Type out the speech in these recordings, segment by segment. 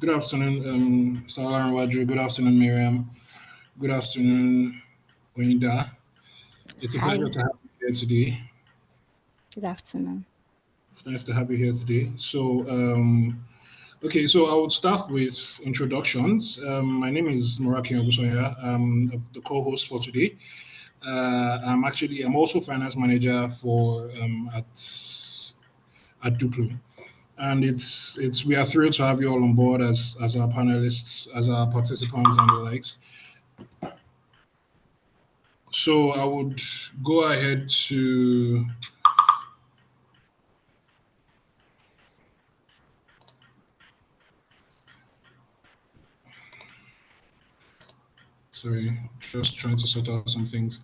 Good afternoon, Salar and Wadru. Good afternoon, Miriam. Good afternoon, Oinda. It's a pleasure Hi, to have you here today. good afternoon. It's nice to have you here today. So I would start with introductions. My name is Moraki Ogusoya. I'm the co-host for today. I'm also finance manager for at Duplo. And it's we are thrilled to have you all on board as our panelists, as our participants and the likes. So I would go ahead to sorry, just trying to sort out some things.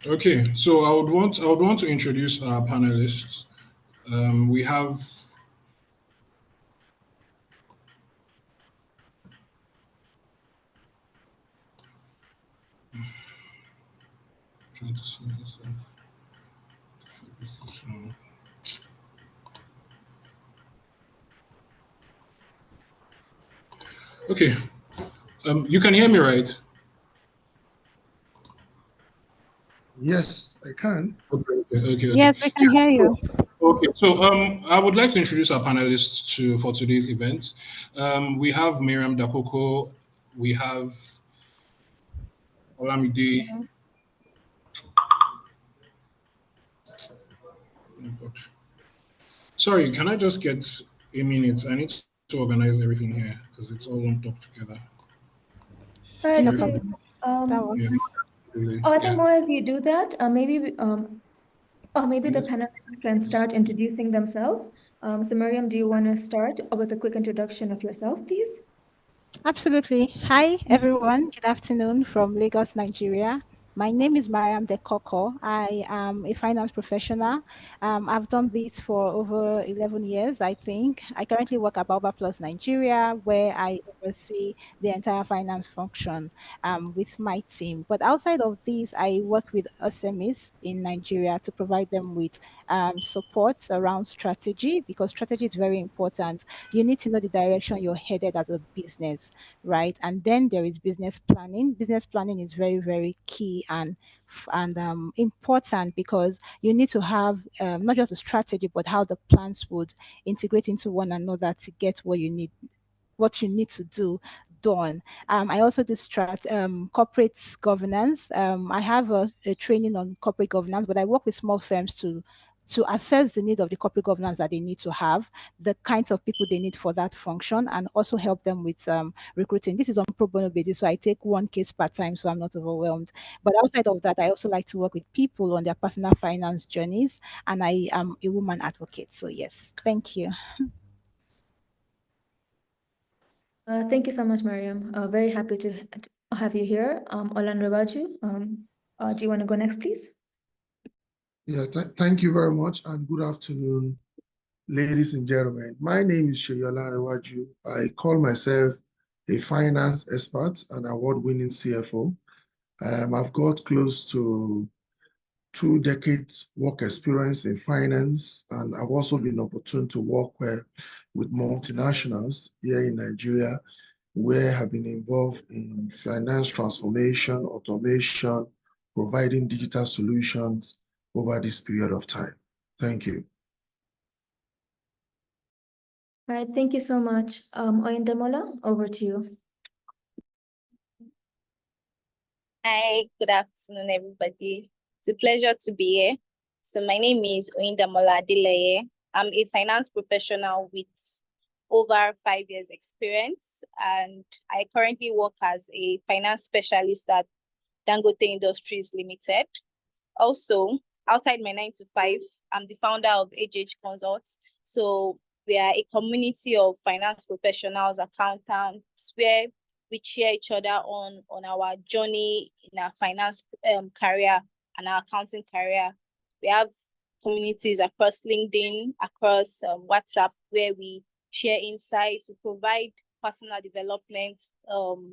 Okay, so I would want to introduce our panelists. We have trying to see myself. Focus this one. Okay, you can hear me, right? Yes, I can. Okay. Yes, we can hear you. I would like to introduce our panelists to for today's event. We have Miriam Dakoko, we have Olamide. Oh God. Sorry, can I just get a minute? I need to organize everything here because it's all lumped up together. All right. No Sorry for Okay. problem. That yeah, works. really, I think yeah. more as you do that, maybe the Yes. panelists can start introducing themselves. So Miriam, do you want to start with a quick introduction of yourself, please? Absolutely. Hi, everyone. Good afternoon from Lagos, Nigeria. My name is Mariam Dekoko. I am a finance professional. I've done this for over 11 years, I think. I currently work at Baobab Plus Nigeria, where I oversee the entire finance function with my team. But outside of this, I work with SMEs in Nigeria to provide them with support around strategy, because strategy is very important. You need to know the direction you're headed as a business, right? And then there is business planning. Business planning is very, very key and important, because you need to have not just a strategy, but how the plans would integrate into one another to get what you need to do done. I also do corporate governance. I have a training on corporate governance, but I work with small firms to assess the need of the corporate governance that they need to have, the kinds of people they need for that function, and also help them with recruiting. This is on pro bono basis, so I take one case per time, so I'm not overwhelmed. But outside of that, I also like to work with people on their personal finance journeys, and I am a woman advocate. So yes, thank you. Thank you so much, Miriam. Very happy to have you here. Olanrewaju, do you want to go next, please? Yeah, thank you very much, and good afternoon, ladies and gentlemen. My name is Sheyola Rewaju. I call myself a finance expert and award-winning CFO. I've got close to 2 decades work experience in finance, and I've also been opportune to work with multinationals here in Nigeria, where I have been involved in finance transformation, automation, providing digital solutions over this period of time. Thank you. All right, thank you so much. Oyendamola, over to you. Hi, good afternoon, everybody. It's a pleasure to be here. So my name is Oyendamola Adeleye. I'm a finance professional with over 5 years experience, and I currently work as a finance specialist at Dangote Industries Limited. Also, outside my 9 to 5, I'm the founder of AJH Consults. So we are a community of finance professionals, accountants, where we cheer each other on our journey in our finance career and our accounting career. We have communities across LinkedIn, across WhatsApp, where we share insights, we provide personal development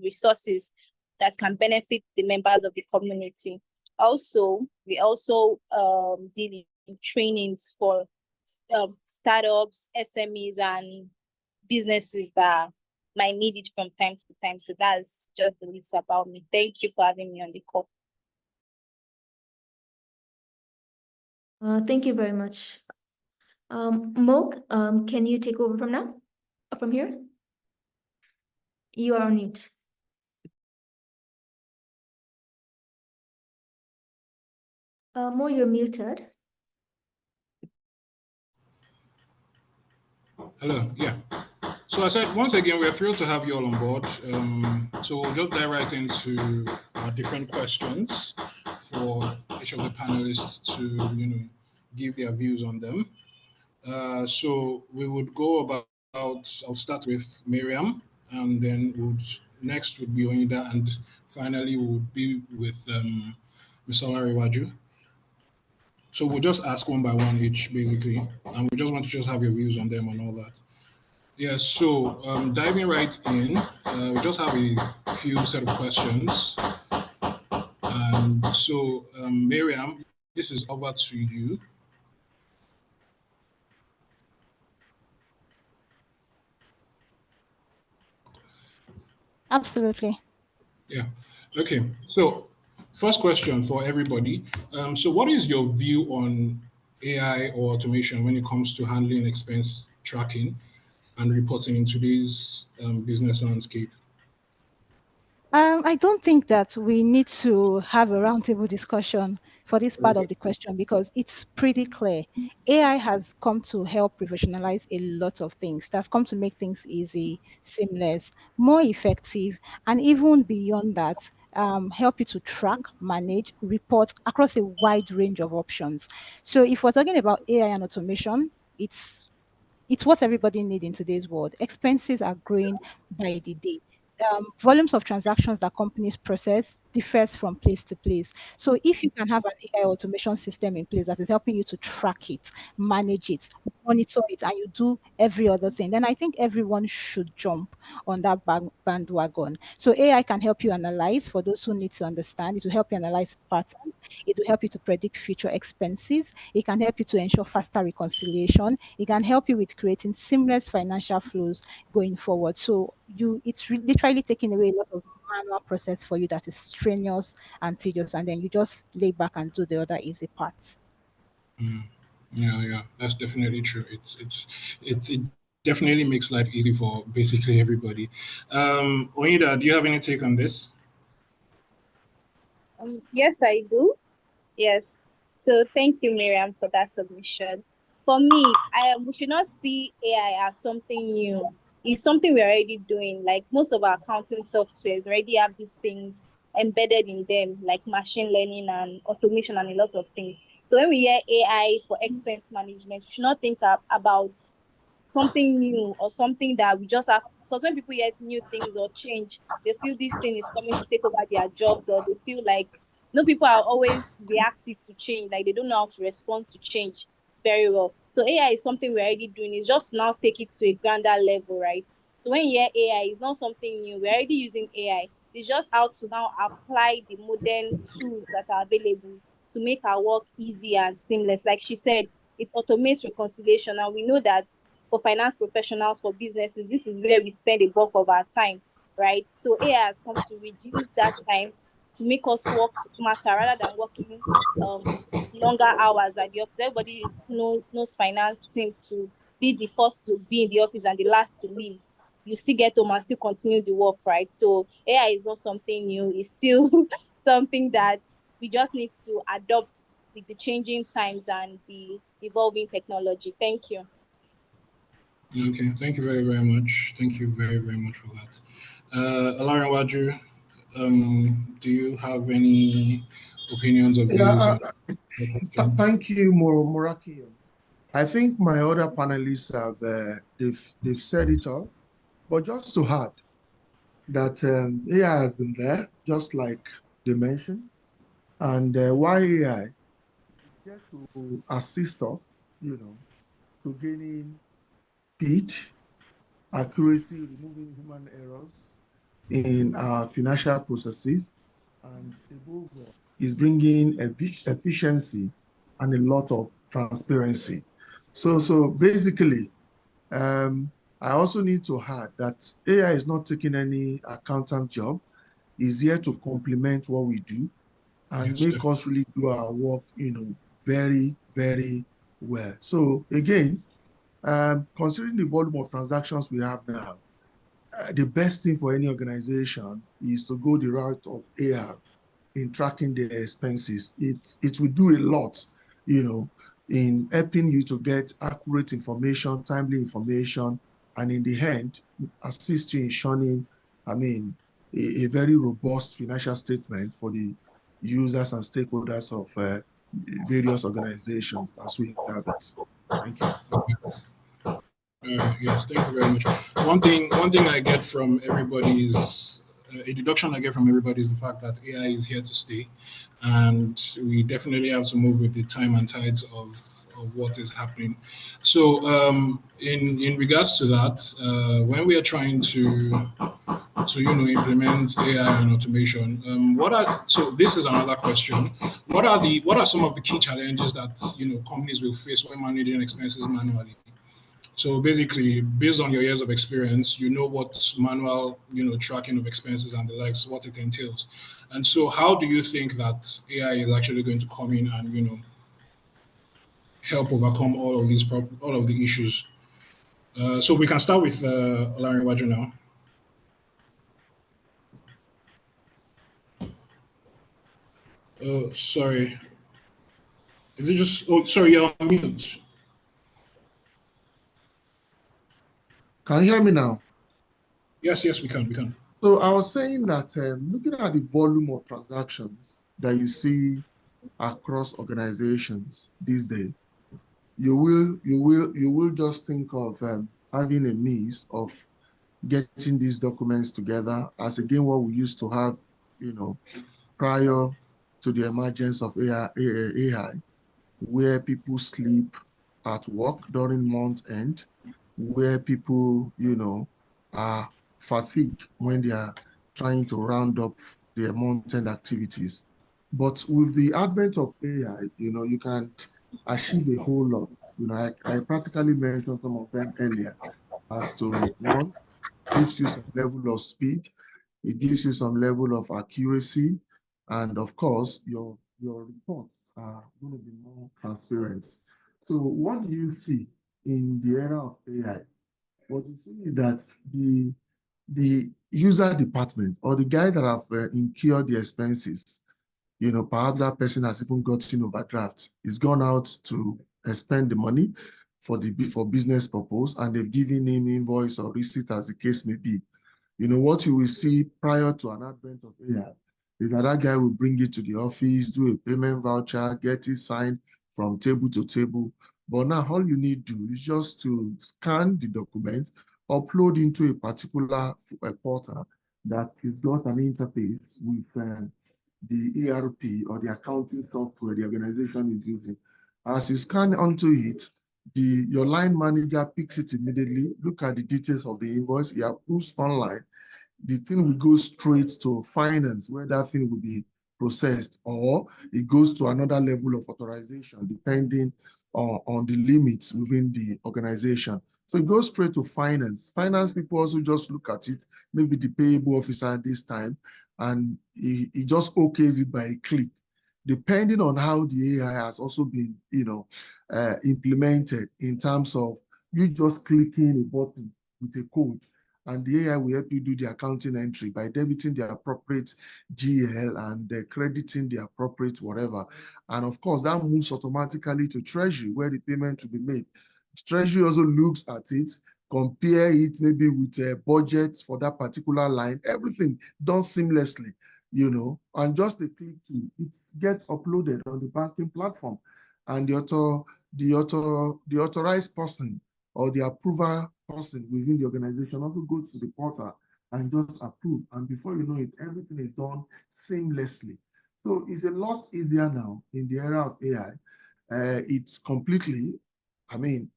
resources that can benefit the members of the community. Also, we also deal in trainings for startups, SMEs, and businesses that might need it from time to time. So that's just a little about me. Thank you for having me on the call. Thank you very much. Mo, can you take over from here? You are on mute. Mo, you're muted. Hello, yeah. So I said, once again, we're thrilled to have you all on board. So we'll just dive right into our different questions for each of the panelists to, give their views on them. So we would go about, I'll start with Miriam, and then next would be Oida, and finally would be with Ms. Olariwaju. So we'll just ask one by one each, basically, and we just want to just have your views on them and all that. Yeah, so diving right in, we just have a few set of questions. And so, Miriam, this is over to you. Absolutely. Yeah. Okay. So, first question for everybody. So, what is your view on AI or automation when it comes to handling expense tracking and reporting in today's business landscape? I don't think that we need to have a roundtable discussion for this part of the question because it's pretty clear. AI has come to help professionalize a lot of things. That's come to make things easy, seamless, more effective, and even beyond that, help you to track, manage, report across a wide range of options. So if we're talking about AI and automation, it's what everybody needs in today's world. Expenses are growing by the day. Volumes of transactions that companies process differs from place to place. So if you can have an AI automation system in place that is helping you to track it, manage it, monitor it, and you do every other thing, then I think everyone should jump on that bandwagon. So AI can help you analyze for those who need to understand. It will help you analyze patterns. It will help you to predict future expenses. It can help you to ensure faster reconciliation. It can help you with creating seamless financial flows going forward. So it's literally taking away a lot of manual process for you that is strenuous and tedious, and then you just lay back and do the other easy parts. Yeah, that's definitely true. It definitely makes life easy for basically everybody. Oida, do you have any take on this? Yes, I do. Yes. So thank you, Miriam, for that submission. For me, we should not see AI as something new. It's something we're already doing. Like most of our accounting softwares already have these things embedded in them, like machine learning and automation and a lot of things. So when we hear AI for expense management, we should not think about something new or something that we just have, because when people hear new things or change, they feel this thing is coming to take over their jobs, or they feel like people are always reactive to change, like they don't know how to respond to change very well. So AI is something we're already doing. It's just now take it to a grander level, right? So when you hear AI, it's not something new. We're already using AI. It's just how to now apply the modern tools that are available to make our work easy and seamless. Like she said, it automates reconciliation. And we know that for finance professionals, for businesses, this is where we spend a bulk of our time, right? So AI has come to reduce that time to make us work smarter rather than working longer hours at the office. Everybody knows finance team to be the first to be in the office and the last to leave. You still get home and still continue the work, right? So AI is not something new. It's still something that we just need to adopt with the changing times and the evolving technology. Thank you. Okay, thank you very, very much. Thank you very, very much for that. Alarin Waju, do you have any opinions or views? Thank you, Muraki. I think my other panelists have they've said it all, but just to add that AI has been there, just like they mentioned, and why AI is there to assist us, to gaining speed, accuracy, removing human errors, in our financial processes, and above all, is bringing efficiency and a lot of transparency. So basically, I also need to add that AI is not taking any accountant job. It's here to complement what we do and Yes, make definitely. us really do our work, very, very well. So again, considering the volume of transactions we have now, the best thing for any organization is to go the route of AR in tracking their expenses. It will do a lot, in helping you to get accurate information, timely information, and in the end, assist you in shunning, a very robust financial statement for the users and stakeholders of various organizations as we have it. Thank you. Yes, thank you very much. One thing I get from everybody is a deduction I get from everybody is the fact that AI is here to stay, and we definitely have to move with the time and tides of what is happening. So, in regards to that, when we are trying to implement AI and automation, so this is another question. What are some of the key challenges that companies will face when managing expenses manually? So basically, based on your years of experience, you know what manual, tracking of expenses and the likes, what it entails. And so how do you think that AI is actually going to come in and, help overcome all of the issues? So we can start with Olarinwaju now. Oh, sorry. Is it just, oh, sorry, you're on mute. Can you hear me now? Yes, we can. So I was saying that looking at the volume of transactions that you see across organizations these days, you will just think of having a means of getting these documents together as again what we used to have, prior to the emergence of AI, where people sleep at work during month end, where people, are fatigued when they are trying to round up their month end activities. But with the advent of AI, you can achieve a whole lot. I practically mentioned some of them earlier as to one, gives you some level of speed, it gives you some level of accuracy, and of course, your reports are going to be more transparent. So what do you see in the era of AI? What you see is that the user department or the guy that have incurred the expenses, perhaps that person has even gotten overdraft. He's gone out to spend the money for business purpose, and they've given him invoice or receipt as the case may be. What you will see prior to an advent of AI is that guy will bring it to the office, do a payment voucher, get it signed from table to table. But now all you need to do is just to scan the document, upload into a particular portal that is got an interface with the ERP or the accounting software the organization is using. As you scan onto it, your line manager picks it immediately, look at the details of the invoice, he approves online. The thing will go straight to finance where that thing will be processed, or it goes to another level of authorization depending on the limits within the organization. So it goes straight to finance. Finance people also just look at it, maybe the payable officer at this time, and he just okays it by a click. Depending on how the AI has also been, implemented in terms of you just clicking a button with a code, and the AI will help you do the accounting entry by debiting the appropriate GL and crediting the appropriate whatever. And of course, that moves automatically to Treasury where the payment will be made. Treasury also looks at it, compare it maybe with a budget for that particular line, everything done seamlessly, and just a click to it gets uploaded on the banking platform, and the authorized person or the approver person within the organization also goes to the portal and just approve. And before you know it, everything is done seamlessly. So it's a lot easier now in the era of AI. It's completely,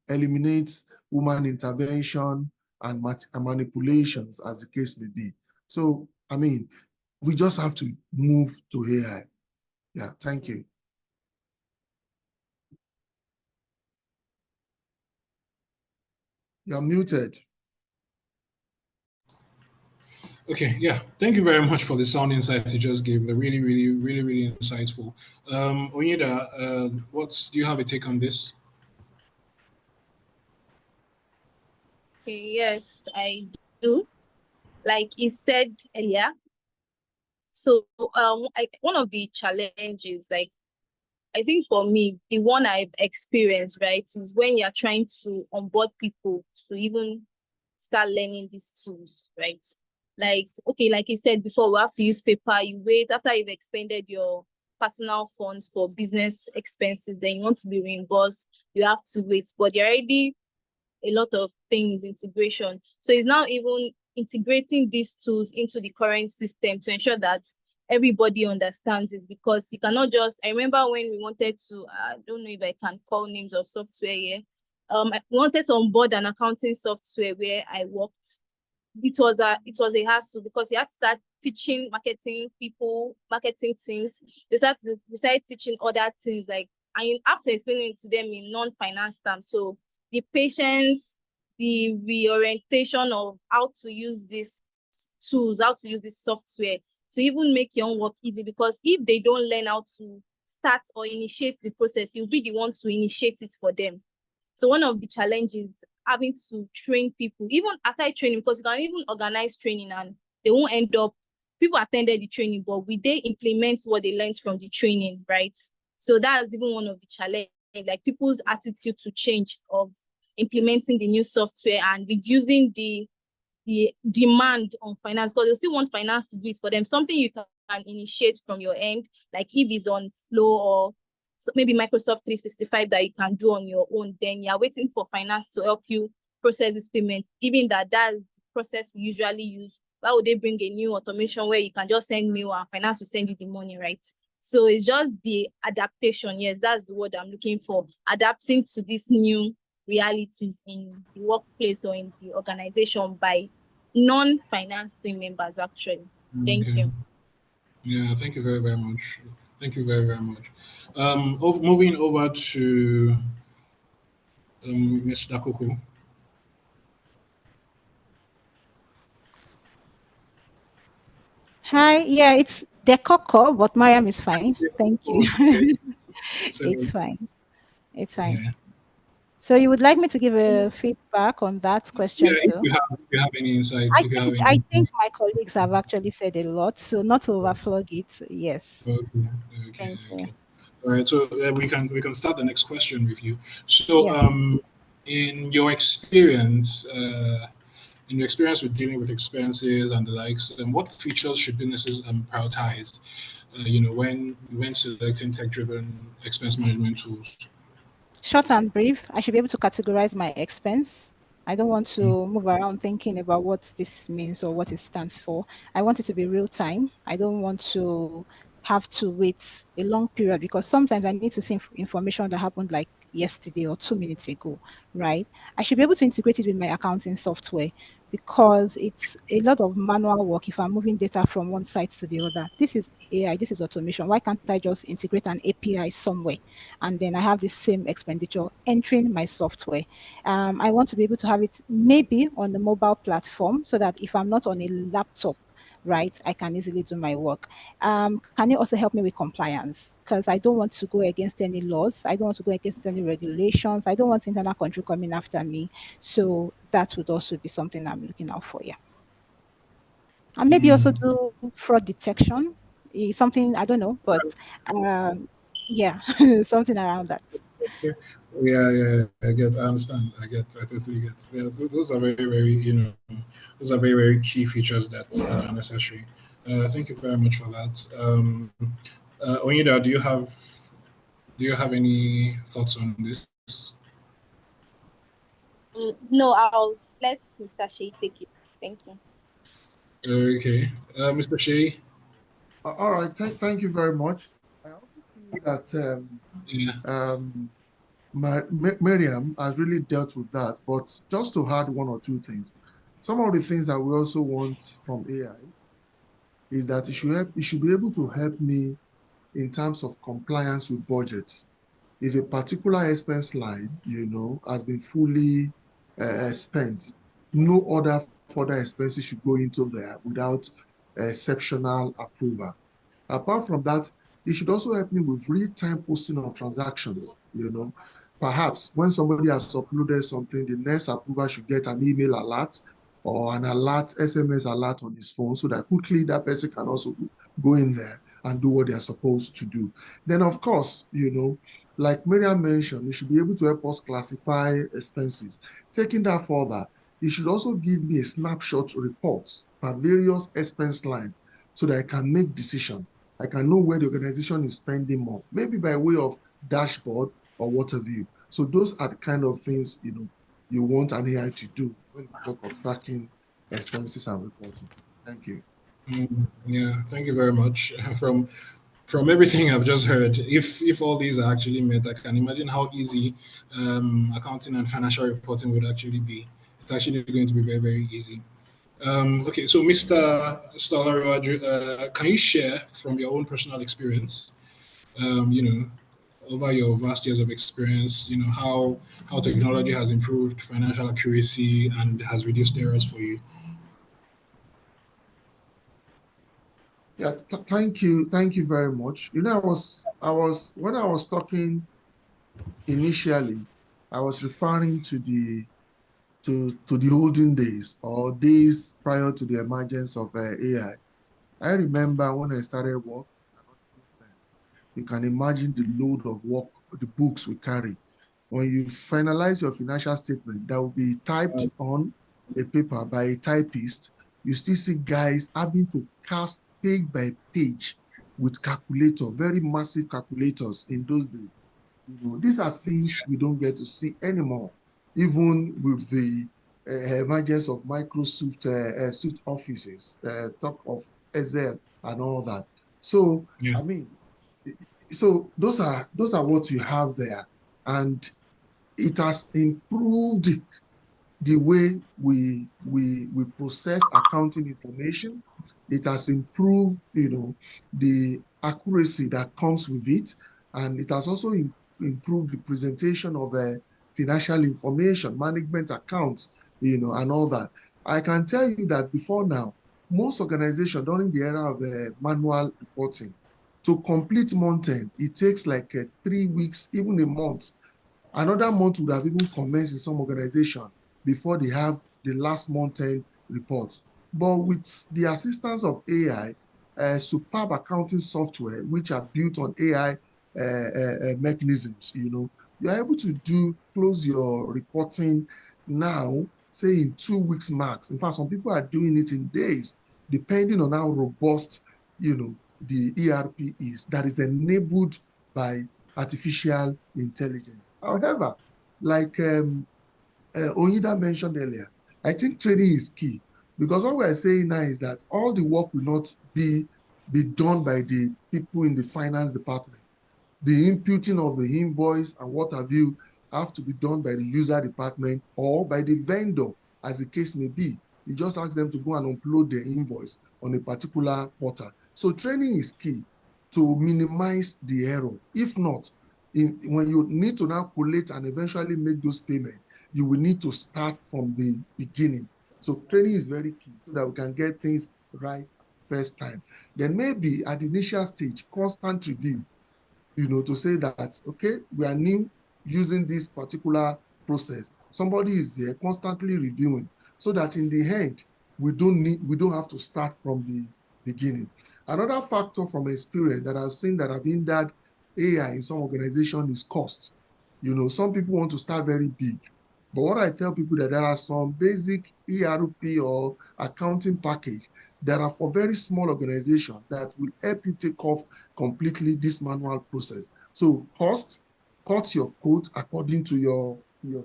eliminates human intervention and manipulations as the case may be. So, I mean, we just have to move to AI. Yeah, thank you. You're muted. Okay, yeah. Thank you very much for the sound insights you just gave. They're really, really, really, really insightful. Onyeda, do you have a take on this? Okay, yes, I do. Like he said earlier. So one of the challenges, like I think for me, the one I've experienced, right, is when you're trying to onboard people to even start learning these tools, right? Like, okay, like I said before, we have to use paper. You wait after you've expended your personal funds for business expenses, then you want to be reimbursed, you have to wait. But you're already a lot of things, integration. So it's now even integrating these tools into the current system to ensure that everybody understands it, because you cannot just, I remember when we wanted to, I don't know if I can call names of software here. I wanted to onboard an accounting software where I worked. It was a hassle because you had to start teaching marketing people, marketing teams. We started teaching other teams, like, and you have to explain it to them in non-finance terms. So the patience, the reorientation of how to use these tools, how to use this software to even make your own work easy. Because if they don't learn how to start or initiate the process, you'll be the one to initiate it for them. So one of the challenges, having to train people, even after training, because you can even organize training and they won't end up, people attended the training, but will they implement what they learned from the training, right? So that's even one of the challenges, like people's attitude to change of implementing the new software and reducing the demand on finance, because they still want finance to do it for them. Something you can initiate from your end, like if it's on Flow or maybe Microsoft 365 that you can do on your own, then you're waiting for finance to help you process this payment. Even that's the process we usually use. Why would they bring a new automation where you can just send mail and finance will send you the money, right? So it's just the adaptation. Yes, that's the word I'm looking for. Adapting to these new realities in the workplace or in the organization by non-finance team members, actually. Thank you. Yeah, thank you very, very much. Thank you very, very much. Moving over to Ms. Dakuku. Hi, yeah, it's Dekoko, but Mariam is fine. Thank you. Okay. So, It's fine. It's fine. yeah. So you would like me to give a feedback on that Yeah, question if too? you have any insights, if you have I any. think my colleagues have actually said a lot, so not to overflog it. Yes. Okay, okay, Thank you. okay. All right, so we can start the next question with you. So, Yeah. in your experience, with dealing with expenses and the likes, what features should businesses prioritize? When selecting tech-driven expense management tools. Short and brief, I should be able to categorize my expense. I don't want Mm, to move around thinking about what this means or what it stands for. I want it to be real time. I don't want to have to wait a long period, because sometimes I need to see information that happened like yesterday or 2 minutes ago, right? I should be able to integrate it with my accounting software, because it's a lot of manual work if I'm moving data from one site to the other. This is AI, this is automation. Why can't I just integrate an API somewhere and then I have the same expenditure entering my software? I want to be able to have it maybe on the mobile platform, so that if I'm not on a laptop, right, I can easily do my work. Can you also help me with compliance? Because I don't want to go against any laws. I don't want to go against any regulations. I don't want internal control coming after me. So that would also be something I'm looking out for. Yeah. And maybe also mm. do fraud detection. Something I don't know, but yeah, something around that. Yeah, yeah, I understand. I totally get. Yeah, those are very, very, those are very, very key features that are necessary. Thank you very much for that. Onyeda, do you have any thoughts on this? No, I'll let Mr. Shea take it. Thank you. Okay, Mr. Shea. All right, thank you very much. I also feel that Yeah. Miriam has really dealt with that, but just to add one or two things, some of the things that we also want from AI is that it should be able to help me in terms of compliance with budgets. If a particular expense line, has been fully spent, no other further expenses should go into there without exceptional approval. Apart from that, it should also help me with real-time posting of transactions. Perhaps when somebody has uploaded something, the next approver should get an email alert or an alert, SMS alert on his phone, so that quickly that person can also go in there and do what they are supposed to do. Then, of course, like Miriam mentioned, you should be able to help us classify expenses. Taking that further, it should also give me a snapshot report per various expense line so that I can make decisions. I can know where the organization is spending more, maybe by way of dashboard or what have you. So those are the kind of things, you want an AI to do when you talk of tracking expenses and reporting. Thank you. Yeah, thank you very much. From everything I've just heard, if all these are actually met, I can imagine how easy accounting and financial reporting would actually be. It's actually going to be very, very easy. Okay, so Mr. Stolaraju, can you share from your own personal experience, over your vast years of experience, how technology has improved financial accuracy and has reduced errors for you? Yeah, thank you. Thank you very much. When I was talking initially, I was referring to the olden days or days prior to the emergence of AI. I remember when I started work at an auditing firm, you can imagine the load of work, the books we carry. When you finalize your financial statement that will be typed on a paper by a typist, you still see guys having to cast page by page with calculator, very massive calculators in those days. These are things we don't get to see anymore, even with the emergence of Microsoft suite offices, talk of Excel and all that. So, Yeah. I mean, so those are what you have there, and it has improved the way we process accounting information. It has improved, the accuracy that comes with it, and it has also improved the presentation of financial information, management accounts, and all that. I can tell you that before now, most organizations during the era of manual reporting, to complete month end, it takes like 3 weeks, even a month. Another month would have even commenced in some organization before they have the last month-end reports. But with the assistance of AI, superb accounting software, which are built on AI mechanisms, you're able to close your reporting now, say in 2 weeks max. In fact, some people are doing it in days, depending on how robust, the ERP is that is enabled by artificial intelligence. However, like Onyida mentioned earlier, I think training is key, because what we're saying now is that all the work will not be done by the people in the finance department. The inputting of the invoice and what have to be done by the user department or by the vendor, as the case may be. You just ask them to go and upload their invoice on a particular portal. So training is key to minimize the error. If not, when you need to now collate and eventually make those payments, you will need to start from the beginning. So training is very key so that we can get things right first time. Then maybe at the initial stage, constant review, to say that, okay, we are new using this particular process. Somebody is there constantly reviewing so that in the end, we don't have to start from the beginning. Another factor from experience that I've seen that have hindered AI in some organizations is cost. Some people want to start very big. But what I tell people that there are some basic ERP or accounting package that are for very small organizations that will help you take off completely this manual process. So cut your code according to your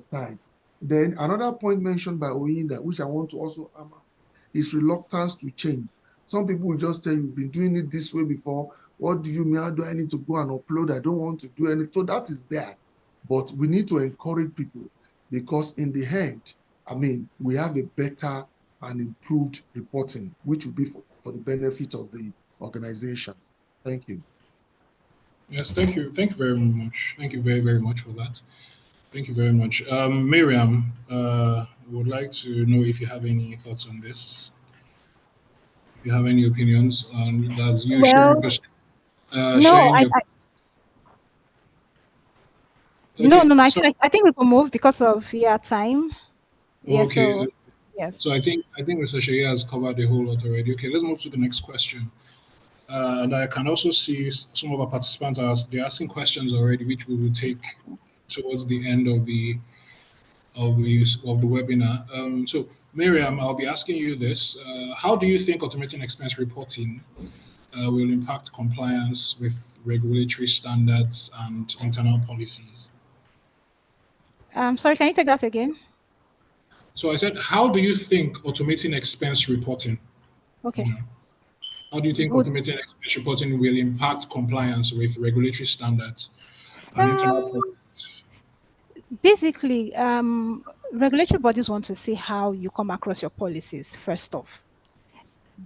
side. Then another point mentioned by Oyinda, which I want to also hammer, is reluctance to change. Some people will just tell you, you've been doing it this way before. What do you mean? How do I need to go and upload? I don't want to do anything. So that is there. But we need to encourage people, because in the end, we have a better and improved reporting, which will be for the benefit of the organization. Thank you. Yes, thank you. Thank you very much. Thank you very, very much for that. Thank you very much. Miriam, would like to know if you have any thoughts on this. If you have any opinions on as you Well, no, sharing your no, okay. no, no. So Actually, I think we can move because of time. Yeah. okay. So yes. So I think Mr. Shea has covered a whole lot already. Okay, let's move to the next question. And I can also see some of our participants they're asking questions already, which we will take towards the end of the webinar. So Miriam, I'll be asking you this: how do you think automating expense reporting will impact compliance with regulatory standards and internal policies? Sorry, can you take that again? So I said, how do you think automating expense reporting? You Okay. know, how do you think Would automating expense reporting will impact compliance with regulatory standards and internal um, policies? basically, regulatory bodies want to see how you come across your policies first off.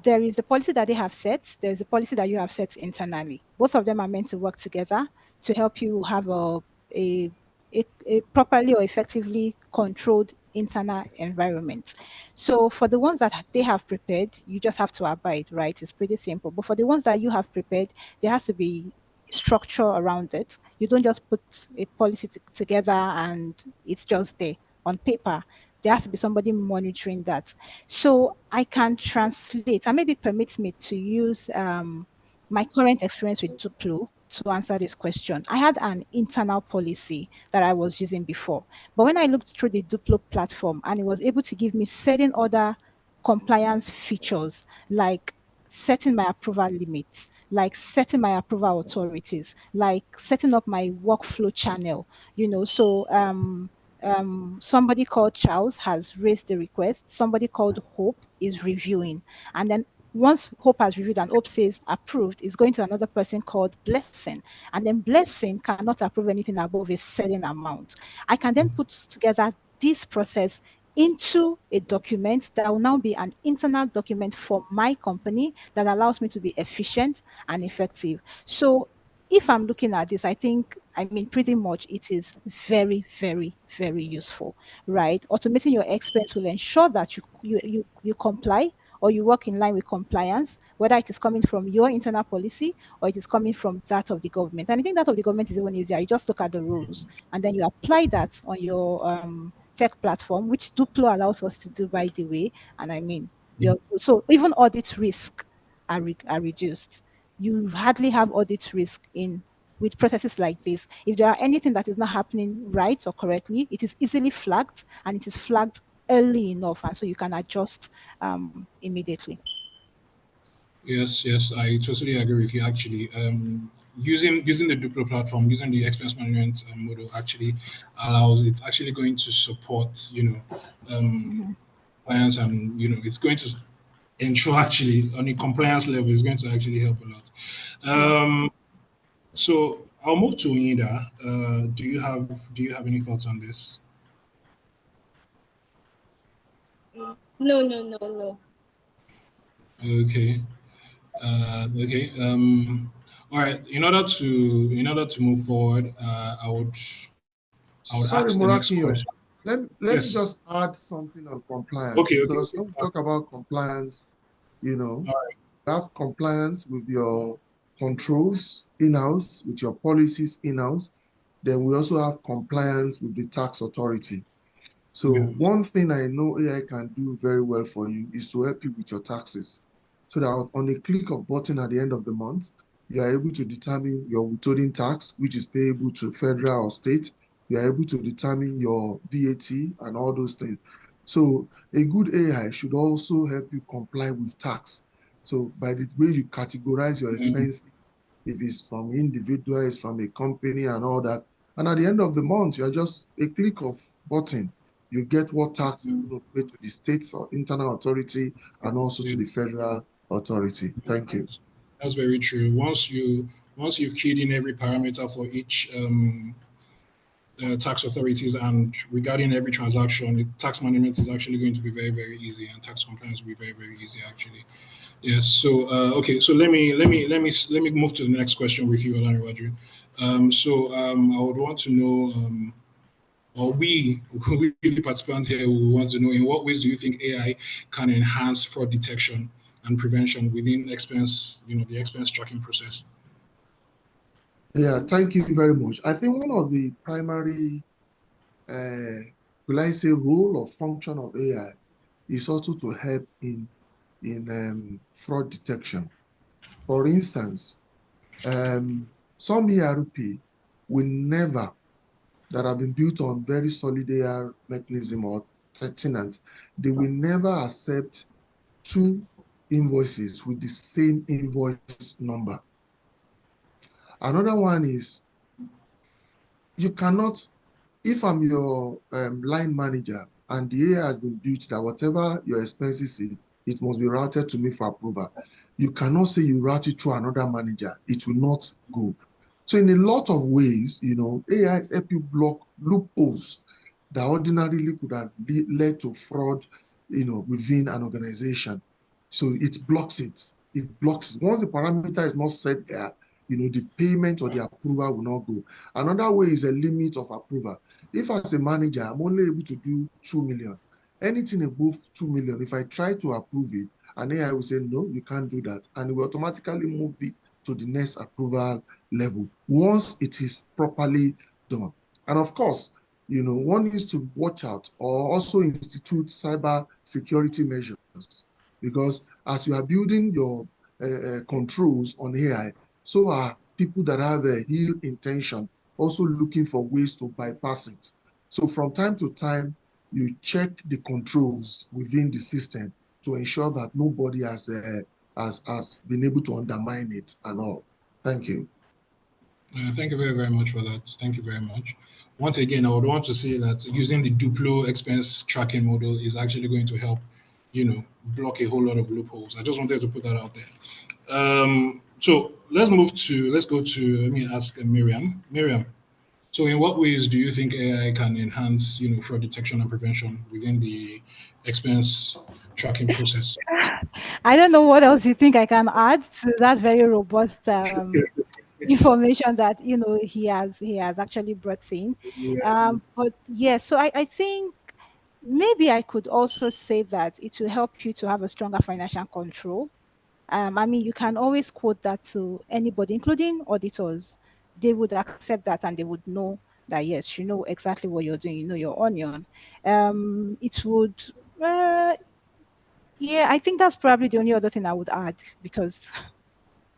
There is the policy that they have set, there's a policy that you have set internally. Both of them are meant to work together to help you have a, a properly or effectively controlled internal environment. So for the ones that they have prepared, you just have to abide, right? It's pretty simple. But for the ones that you have prepared, there has to be structure around it. You don't just put a policy together and it's just there on paper. There has to be somebody monitoring that. So I can translate, and maybe permits me to use my current experience with Duplo to answer this question. I had an internal policy that I was using before, but when I looked through the Duplo platform and it was able to give me certain other compliance features like setting my approval limits, like setting my approval authorities, like setting up my workflow channel, so somebody called Charles has raised the request. Somebody called Hope is reviewing. And then once Hope has reviewed and Hope says approved, it's going to another person called Blessing. And then Blessing cannot approve anything above a certain amount. I can then put together this process into a document that will now be an internal document for my company that allows me to be efficient and effective. So if I'm looking at this, I mean, pretty much it is very, very, very useful, right? Automating your expense will ensure that you comply or you work in line with compliance, whether it is coming from your internal policy or it is coming from that of the government. And I think that of the government is even easier. You just look at the rules and then you apply that on your tech platform, which Duplo allows us to do, by the way. And I mean, so even audit risk are reduced. You hardly have audit risk in with processes like this. If there are anything that is not happening right or correctly, it is easily flagged and it is flagged early enough, and so you can adjust immediately. Yes, yes, I totally agree with you. Actually, using the Duplo platform, using the expense management model, actually allows it's actually going to support compliance, and it's going to ensure actually on a compliance level, it's going to actually help a lot. So I'll move to Ida. Do you have any thoughts on this? No, no, no, no. Okay. Okay. All right. In order to move forward, I would Sorry, ask the next Murakiyo. question. Let me Yes. just add something on compliance, Okay. Okay. because when we talk about compliance, you know, All right. you have compliance with your controls in-house, with your policies in-house. Then we also have compliance with the tax authority. So Yeah. one thing I know AI can do very well for you is to help you with your taxes. So that on a click of button at the end of the month, you are able to determine your withholding tax, which is payable to federal or state. You are able to determine your VAT and all those things. So a good AI should also help you comply with tax. So by the way you categorize your expenses, if it's from individual, it's from a company and all that. And at the end of the month, you're just a click of button. You get what tax you're going to pay to the states or internal authority and also to Yeah. the federal authority. Thank you. That's very true. Once you've keyed in every parameter for each tax authorities, and regarding every transaction, tax management is actually going to be very, very easy, and tax compliance will be very, very easy actually. Yes. So okay. So let me move to the next question with you, Olanrewaju. I would want to know, or we the participants here will want to know, in what ways do you think AI can enhance fraud detection and prevention within expense, the expense tracking process? Yeah, thank you very much. I think one of the primary, will I say, role or function of AI is also to help in fraud detection. For instance, some ERP will never, that have been built on very solid AI mechanism or tenants, they will never accept two invoices with the same invoice number. Another one is, you cannot, if I'm your line manager and the AI has been built that whatever your expenses is, it must be routed to me for approval. You cannot say you route it through another manager. It will not go. So in a lot of ways, AI help you block loopholes that ordinarily could have led to fraud, within an organization. So it blocks it. It blocks it. Once the parameter is not set there, the payment or the approval will not go. Another way is a limit of approval. If as a manager, I'm only able to do 2 million, anything above 2 million, if I try to approve it, and AI will say, no, you can't do that. And it will automatically move it to the next approval level once it is properly done. And of course, one needs to watch out or also institute cyber security measures, because as you are building your controls on AI, so are people that have a ill intention also looking for ways to bypass it. So from time to time, you check the controls within the system to ensure that nobody has been able to undermine it and all. Thank you. Thank you very, very much for that. Thank you very much. Once again, I would want to say that using the Duplo expense tracking model is actually going to help, block a whole lot of loopholes. I just wanted to put that out there. So let's go to, let me ask Miriam. Miriam, so in what ways do you think AI can enhance, fraud detection and prevention within the expense tracking process? I don't know what else you think I can add to that very robust information that he has actually brought in. Yeah. But yeah, so I think maybe I could also say that it will help you to have a stronger financial control. I mean, you can always quote that to anybody, including auditors. They would accept that and they would know that yes, you know exactly what you're doing. You know your onion. It would. Uh, yeah, I think that's probably the only other thing I would add because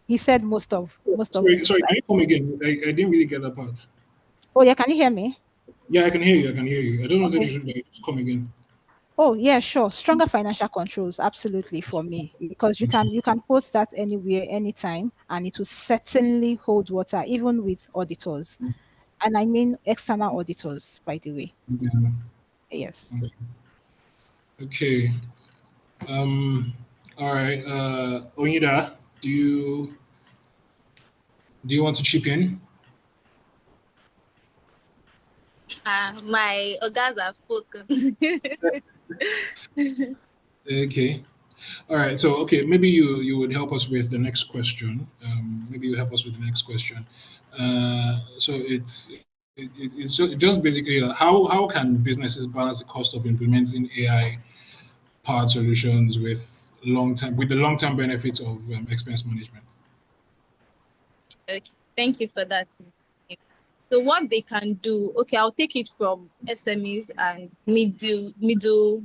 he said most of it. Sorry, can you come again? I didn't really get that part. Oh yeah, can you hear me? Yeah, I can hear you. I can hear you. I just wanted Okay. you to come again. Oh yeah, sure. Stronger financial controls, absolutely for me, because you can post that anywhere, anytime, and it will certainly hold water, even with auditors. And I mean external auditors, by the way. Yeah. Yes. Okay. All right. Onida, do you want to chip in? My organs have spoken. Okay. All right. So, okay, maybe you would help us with the next question. Maybe you help us with the next question. So it's just basically how can businesses balance the cost of implementing AI powered solutions with the long term benefits of expense management? Okay, thank you for that. So what they can do, okay, I'll take it from SMEs and middle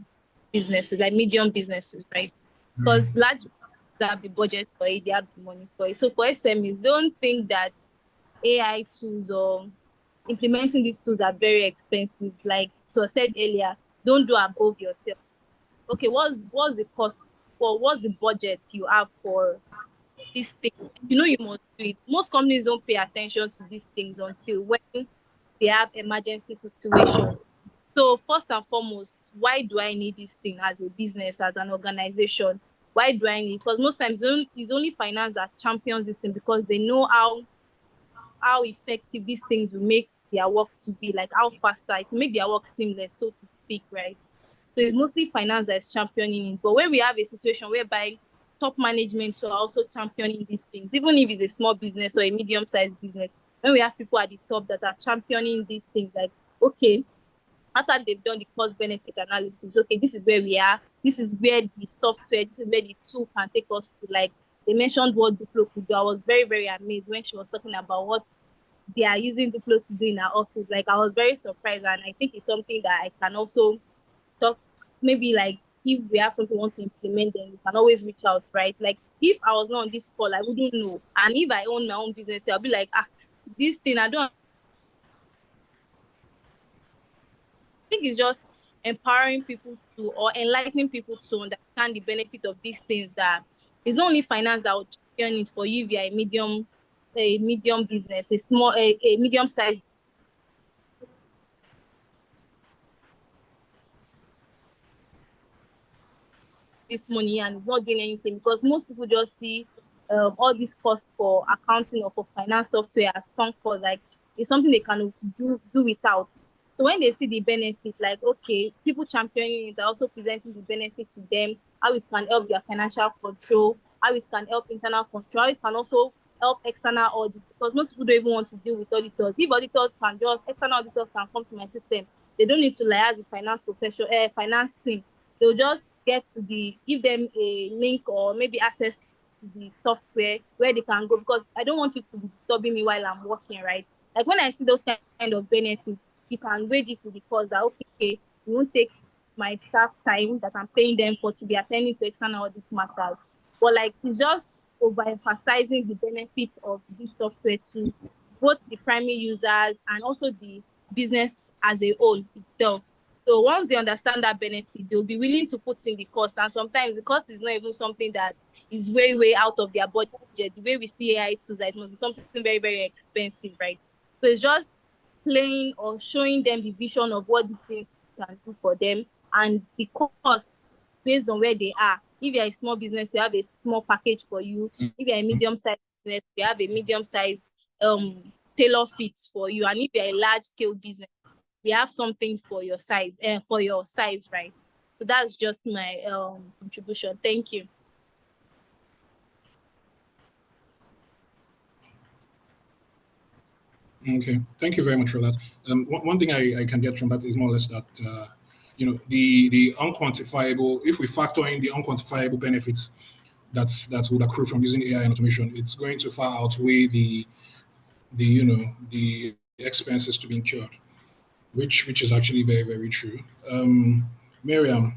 businesses, like medium businesses, right? Because large they have the budget for it, they have the money for it. So for SMEs, don't think that AI tools or implementing these tools are very expensive. Like so I said earlier, don't do above yourself. Okay, what's the cost for what's the budget you have for this thing? You must do it. Most companies don't pay attention to these things until when they have emergency situations. So first and foremost, why do I need this thing as a business, as an organization? Why do I need? Because most times it's only finance that champions this thing because they know how effective these things will make their work to be, like how faster, to make their work seamless, so to speak, right? So it's mostly finance that is championing it. But when we have a situation whereby top management are also championing these things, even if it's a small business or a medium-sized business, when we have people at the top that are championing these things, like, okay, after they've done the cost benefit analysis, okay, this is where we are, this is where the software, this is where the tool can take us to, like, they mentioned what Duplo could do. I was very, very amazed when she was talking about what they are using Duplo to do in our office. Like, I was very surprised, and I think it's something that I can also talk, maybe like if we have something we want to implement, then we can always reach out, right? Like, if I was not on this call, I wouldn't know. And if I own my own business, I'll be like, this thing, I don't think it's just empowering people to, or enlightening people to understand the benefit of these things, that it's not only finance that will champion it for you if you're a medium business, a medium sized this money and not doing anything, because most people just see all these costs for accounting or for finance software as sunk for, like, it's something they can do without. So when they see the benefit, like, okay, people championing it are also presenting the benefit to them, how it can help their financial control, how it can help internal control, how it can also help external audit, because most people don't even want to deal with auditors. If auditors can just, external auditors can come to my system, they don't need to liaise with finance team. They'll just get to give them a link or maybe access to the software where they can go, because I don't want you to be disturbing me while I'm working, right? Like, when I see those kind of benefits, you can wage it with the cause that, okay, you won't take my staff time that I'm paying them for to be attending to external audit matters. But, like, it's just overemphasizing the benefits of this software to both the primary users and also the business as a whole itself. So once they understand that benefit, they'll be willing to put in the cost. And sometimes the cost is not even something that is way, way out of their budget. The way we see AI tools, it must be something very, very expensive, right? So it's just playing or showing them the vision of what these things can do for them, and the costs based on where they are. If you're a small business, we have a small package for you. If you're a medium-sized business, we have a medium-sized tailor fits for you. And if you're a large-scale business, we have something for your size, right? So that's just my contribution. Thank you. Okay, thank you very much for that. One thing I can get from that is more or less that the unquantifiable. If we factor in the unquantifiable benefits that would accrue from using AI and automation, it's going to far outweigh the expenses to be incurred, which is actually very, very true. Miriam,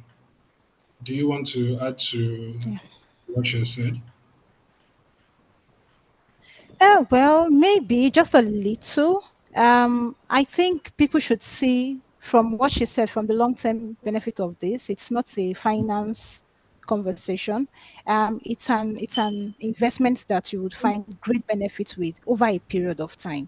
do you want to add to what you said? Well, maybe just a little. I think people should see from what she said, from the long-term benefit of this. It's not a finance conversation. It's an investment that you would find great benefits with over a period of time.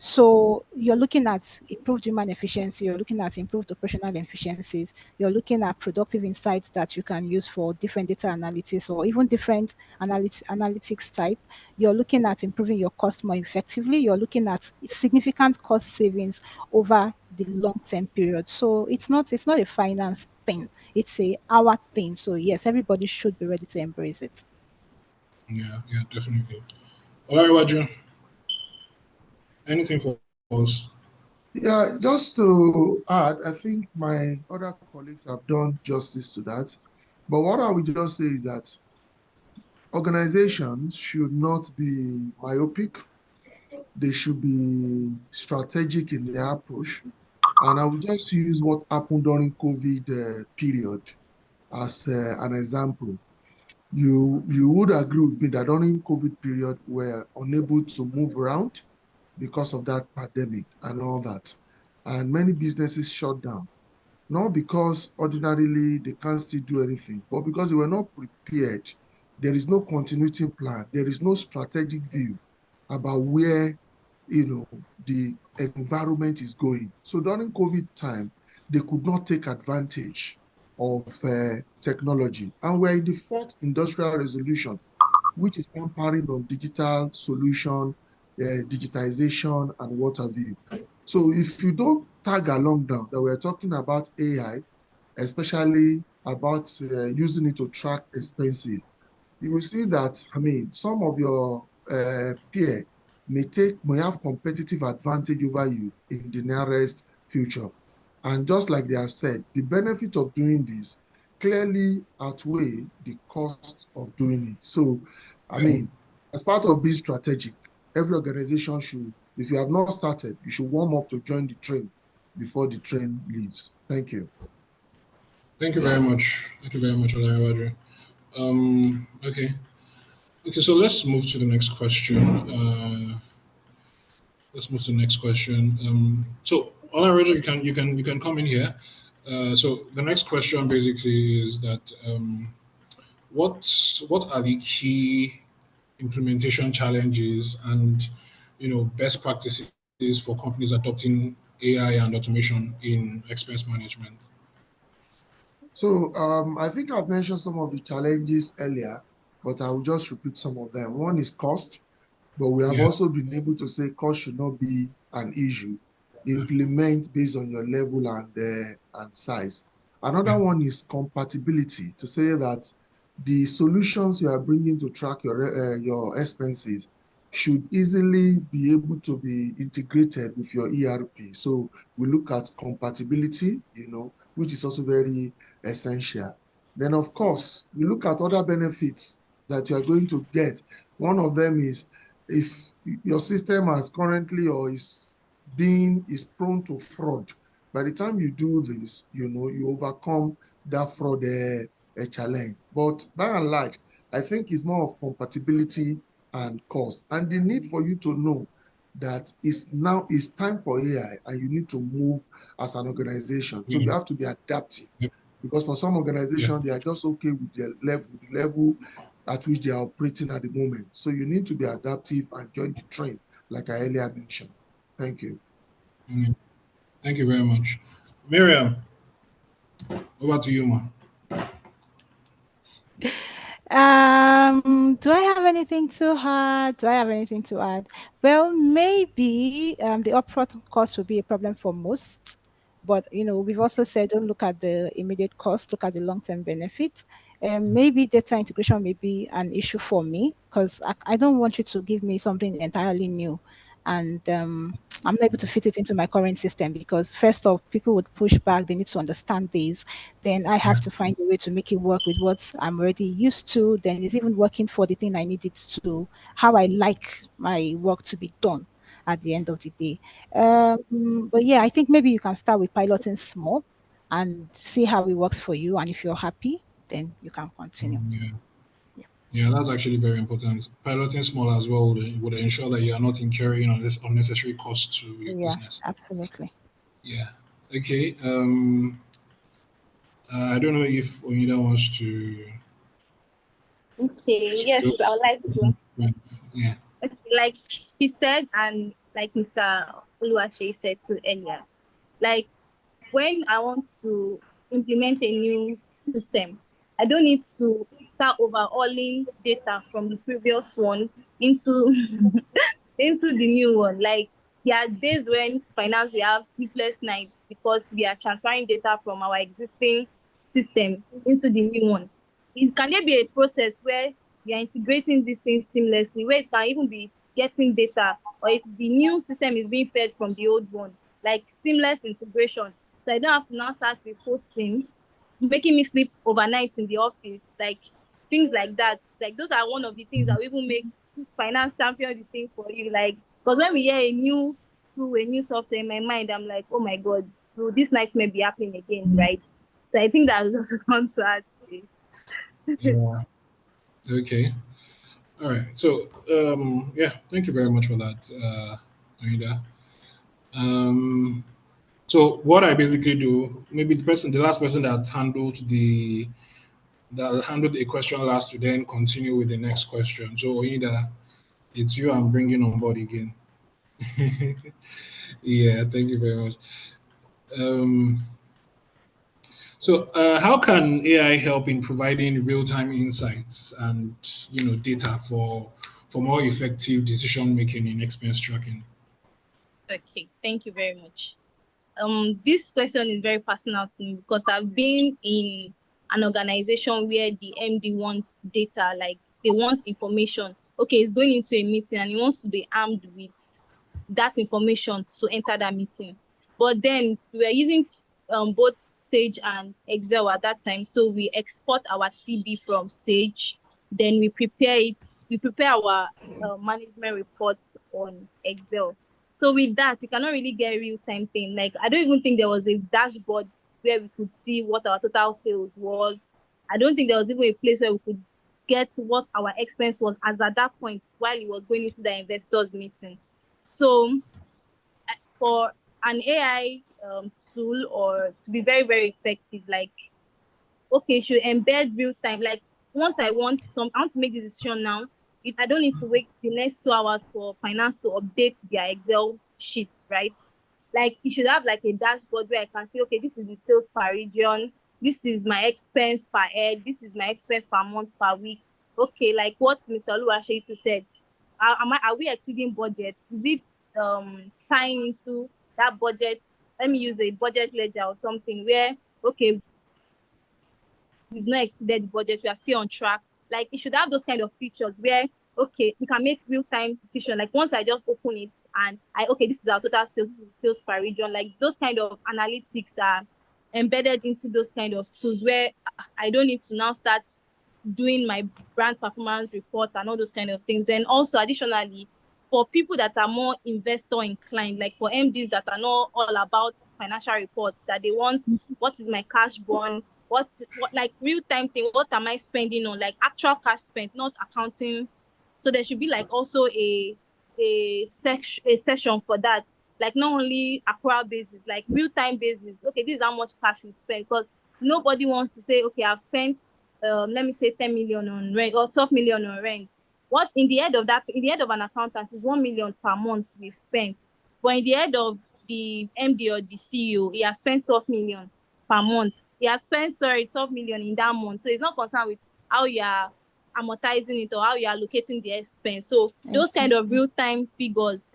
So you're looking at improved human efficiency, you're looking at improved operational efficiencies, you're looking at productive insights that you can use for different data analysis or even different analytics type. You're looking at improving your cost more effectively. You're looking at significant cost savings over the long-term period. So it's not a finance thing. It's a our thing. So yes, everybody should be ready to embrace it. Yeah, definitely. Olariwaju, anything for us? Yeah, just to add, I think my other colleagues have done justice to that. But what I would just say is that organizations should not be myopic. They should be strategic in their approach. And I will just use what happened during COVID period as an example. You would agree with me that during COVID period, we're unable to move around because of that pandemic and all that. And many businesses shut down, not because ordinarily they can't still do anything, but because they were not prepared. There is no continuity plan. There is no strategic view about where the environment is going. So during COVID time, they could not take advantage of technology. And we're in the fourth industrial revolution, which is empowering on digital solution, digitization, and what have you. So if you don't tag along now that we're talking about AI, especially about using it to track expenses, you will see that, I mean, some of your peer may have competitive advantage over you in the nearest future. And just like they have said, the benefit of doing this clearly outweigh the cost of doing it. So, I mean, as part of being strategic, every organization should, if you have not started, you should warm up to join the train before the train leaves. Thank you. Thank you very much. Thank you very much, Olayiwaju. Okay. Okay, so let's move to the next question. Let's move to the next question. So Olayiwaju, you can come in here. So the next question basically is that what are the key implementation challenges and best practices for companies adopting AI and automation in expense management? So I think I've mentioned some of the challenges earlier, but I will just repeat some of them. One is cost, but we have Yeah. also been able to say cost should not be an issue. Implement based on your level and size. Another one is compatibility, to say that the solutions you are bringing to track your expenses should easily be able to be integrated with your ERP. So we look at compatibility, which is also very essential. Then, of course, we look at other benefits that you are going to get. One of them is if your system has currently or is prone to fraud, by the time you do this, you overcome that fraud challenge. But by and large, I think it's more of compatibility and cost, and the need for you to know that it's time for AI and you need to move as an organization. So you have to be adaptive, because for some organizations, they are just okay with the level at which they are operating at the moment. So you need to be adaptive and join the train, like I earlier mentioned. Thank you. Thank you very much. Miriam, over to you, ma. Do I have anything to add? Well, maybe the upfront cost will be a problem for most, but we've also said don't look at the immediate cost, look at the long-term benefit. Maybe data integration may be an issue for me because I don't want you to give me something entirely new, and I'm not able to fit it into my current system because first off, people would push back. They need to understand this. Then I have to find a way to make it work with what I'm already used to. Then it's even working for the thing I need it to, how I like my work to be done at the end of the day. But yeah, I think maybe you can start with piloting small and see how it works for you. And if you're happy, then you can continue. Yeah, that's actually very important. Piloting small as well would ensure that you are not incurring on this unnecessary cost to your business. Absolutely. Yeah. Okay. I don't know if Onida wants to. Okay, yes, I would like to. Yeah. Okay, like she said, and like Mr. Oluwaseyi said too earlier, like when I want to implement a new system, I don't need to start overhauling data from the previous one into into the new one. Like there are days when finance we have sleepless nights because we are transferring data from our existing system into the new one. Can there be a process where we are integrating these things seamlessly, where it can even be getting data, or if the new system is being fed from the old one, like seamless integration? So I don't have to now start reposting, making me sleep overnight in the office, like things like that. Like those are one of the things that will even make finance champion the thing for you. Like, because when we hear a new tool, a new software, in my mind, I'm like, oh my God, will this nightmare be happening again, right? So I think that's just fun to add to it. Yeah. Okay. All right. So, yeah, thank you very much for that, Anita. So what I basically do, maybe the last person that handled a question last to then continue with the next question. So Anita, it's you I'm bringing on board again. Yeah, thank you very much. So, how can AI help in providing real-time insights and data for more effective decision making in expense tracking? Okay, thank you very much. This question is very personal to me because I've been in an organization where the MD wants data, like they want information. Okay, he's going into a meeting and he wants to be armed with that information to enter that meeting. But then we were using both Sage and Excel at that time. So we export our TB from Sage, then we prepare our management reports on Excel. So with that, you cannot really get real-time thing. Like, I don't even think there was a dashboard where we could see what our total sales was. I don't think there was even a place where we could get what our expense was as at that point while he was going into the investors meeting. So for an AI tool or to be very, very effective, like, okay, should embed real-time. Like, once I want to make this decision now, if I don't need to wait the next 2 hours for finance to update their Excel sheets, right? Like, you should have like a dashboard where I can say, okay, this is the sales per region, this is my expense per head, this is my expense per month, per week. Okay, like what Mr. Oluwaseyitu said, are we exceeding budget? Is it tying into that budget? Let me use a budget ledger or something where, okay, we've not exceeded the budget, we are still on track. Like, it should have those kind of features where, okay, we can make real-time decision. Like, once I just open it and okay, this is our total sales, this is sales per region. Like, those kind of analytics are embedded into those kind of tools where I don't need to now start doing my brand performance report and all those kind of things. And also, additionally, for people that are more investor inclined, like for MDs that are not all about financial reports, that they want, what is my cash burn, what like real-time thing, what am I spending on, like actual cash spent, not accounting. So there should be like also a session for that, like not only accrual basis, like real-time basis. Okay, this is how much cash we spend, because nobody wants to say, okay, I've spent let me say 10 million on rent or 12 million on rent. What in the head of an accountant is 1 million per month we've spent, but in the head of the MD or the CEO, he has spent 12 million per month. He has spent 12 million in that month. So he's not concerned with how you are amortizing it or how you are allocating the expense. So those kind of real-time figures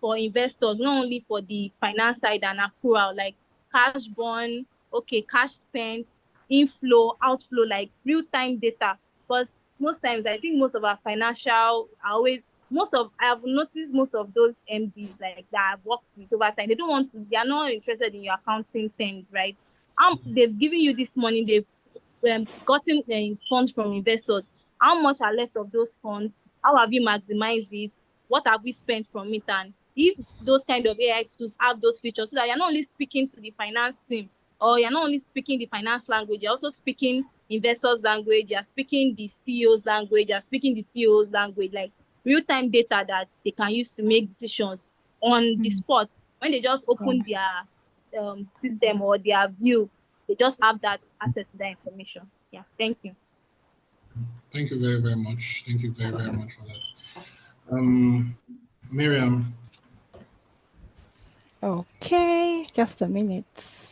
for investors, not only for the finance side and accrual, like cash burn, okay, cash spent, inflow, outflow, like real-time data. Because most times, I think most of our financial I have noticed most of those MDs like that I've worked with over time, they are not interested in your accounting terms, right? They've given you this money, they've gotten funds from investors. How much are left of those funds? How have you maximized it? What have we spent from it? And if those kind of AI tools have those features, so that you're not only speaking to the finance team, or you're not only speaking the finance language, you're also speaking investors language, you're speaking the CEO's language, you're speaking the CEO's language, like real-time data that they can use to make decisions on the spot. When they just open their system or their view, they just have that access to that information. Yeah, thank you. Thank you very, very much. Thank you very, very much for that. Miriam. Okay, just a minute.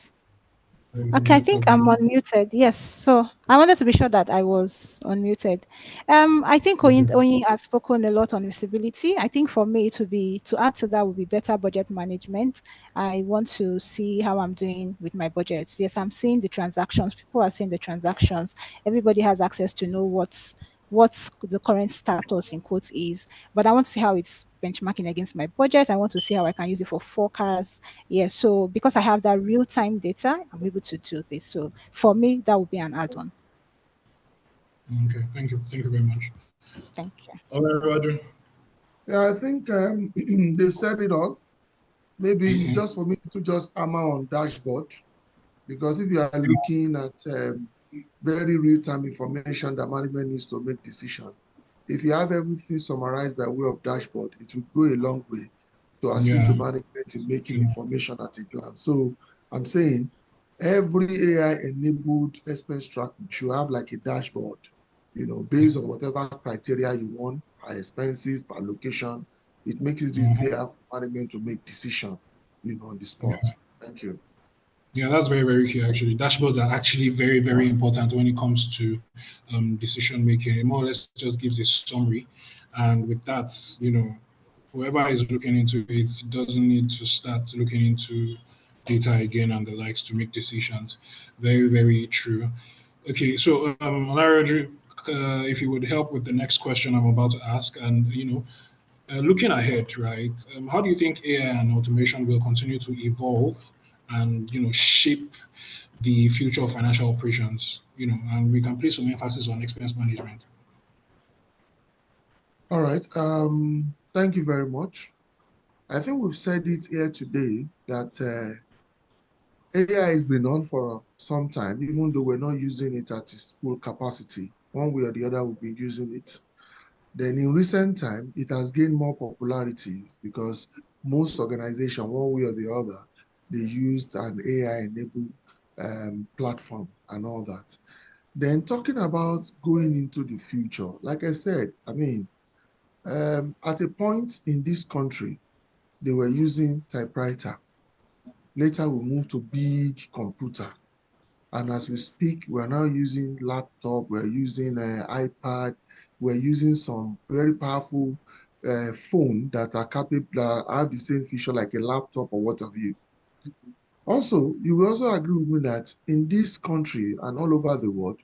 Okay, I think I'm unmuted. Yes, so I wanted to be sure that I was unmuted. I think Oyin has spoken a lot on visibility. I think for me to add to that would be better budget management. I want to see how I'm doing with my budgets. Yes, I'm seeing the transactions. People are seeing the transactions. Everybody has access to know what's the current status in quotes is, but I want to see how it's benchmarking against my budget. I want to see how I can use it for forecasts. Yeah, so because I have that real-time data, I'm able to do this. So for me, that would be an add-on. Okay, thank you very much. Thank you. All right, Roger. Yeah, I think they said it all. Maybe just for me to just hammer on dashboard, because if you are looking at very real-time information that management needs to make decision, if you have everything summarized by way of dashboard, it will go a long way to assist the management in making information at a glance. So I'm saying every AI-enabled expense tracking should have like a dashboard, based on whatever criteria you want, per expenses, per location. It makes it easier for management to make decision, on the spot. Thank you. Yeah, that's very, very key, actually. Dashboards are actually very, very important when it comes to decision making. It more or less just gives a summary. And with that, whoever is looking into it doesn't need to start looking into data again and the likes to make decisions. Very, very true. Okay, so Larry, if you would help with the next question I'm about to ask, and looking ahead, right? How do you think AI and automation will continue to evolve and shape the future of financial operations? And we can place some emphasis on expense management. All right. Thank you very much. I think we've said it here today that AI has been on for some time, even though we're not using it at its full capacity. One way or the other, we've been using it. Then in recent time, it has gained more popularity because most organizations, one way or the other, they used an AI-enabled platform and all that. Then talking about going into the future, like I said, I mean, at a point in this country, they were using typewriter. Later, we moved to big computer. And as we speak, we're now using laptop, we're using iPad, we're using some very powerful phone that are capable, that have the same feature like a laptop or what have you. Also, you will also agree with me that in this country and all over the world,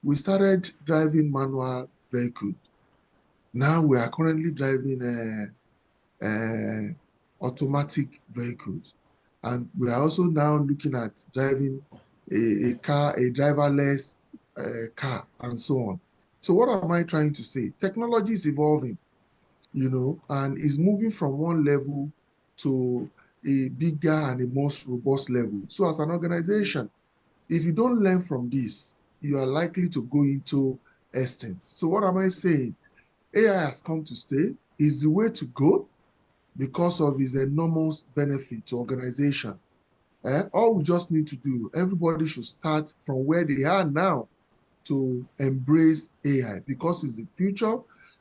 we started driving manual vehicle. Now we are currently driving automatic vehicles. And we are also now looking at driving a car, a driverless car, and so on. So what am I trying to say? Technology is evolving, and is moving from one level to a bigger and a more robust level. So as an organization, if you don't learn from this, you are likely to go into extinct. So what am I saying? AI has come to stay, is the way to go because of its enormous benefit to organization. All we just need to do, everybody should start from where they are now to embrace AI because it's the future.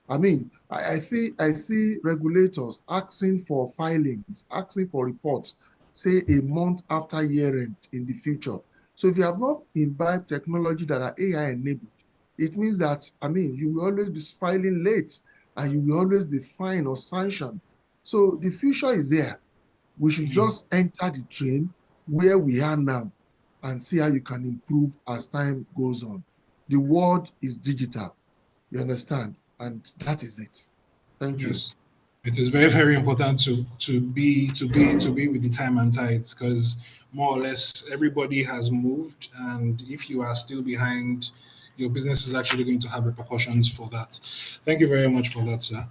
I mean, I see regulators asking for filings, asking for reports, say a month after year end in the future. So if you have not imbibed technology that are AI enabled, it means that, I mean, you will always be filing late and you will always be fined or sanctioned. So the future is there. We should just enter the train where we are now and see how you can improve as time goes on. The world is digital, you understand? And that is it. Thank you. Yes, it is very, very important to be with the time and tides, because more or less everybody has moved, and if you are still behind, your business is actually going to have repercussions for that. Thank you very much for that, sir.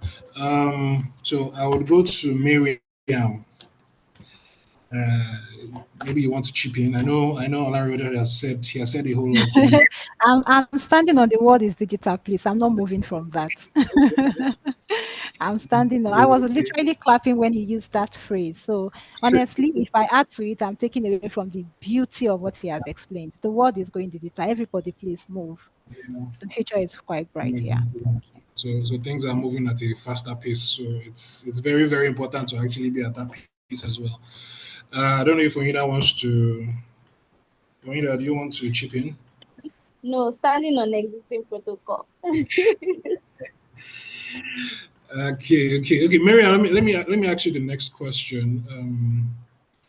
So I would go to Miriam. Uh, Maybe you want to chip in. I know Olariwaju has said a whole lot of things. I'm standing on the word is digital, please. I'm not moving from that. I'm standing on. I was literally clapping when he used that phrase. So honestly, if I add to it, I'm taking away from the beauty of what he has explained. The world is going digital. Everybody, please move. The future is quite bright. Yeah. So things are moving at a faster pace. So it's very, very important to actually be at that pace as well. I don't know if Oida wants to. Oida, do you want to chip in? No, standing on existing protocol. Okay. Marian, let me ask you the next question.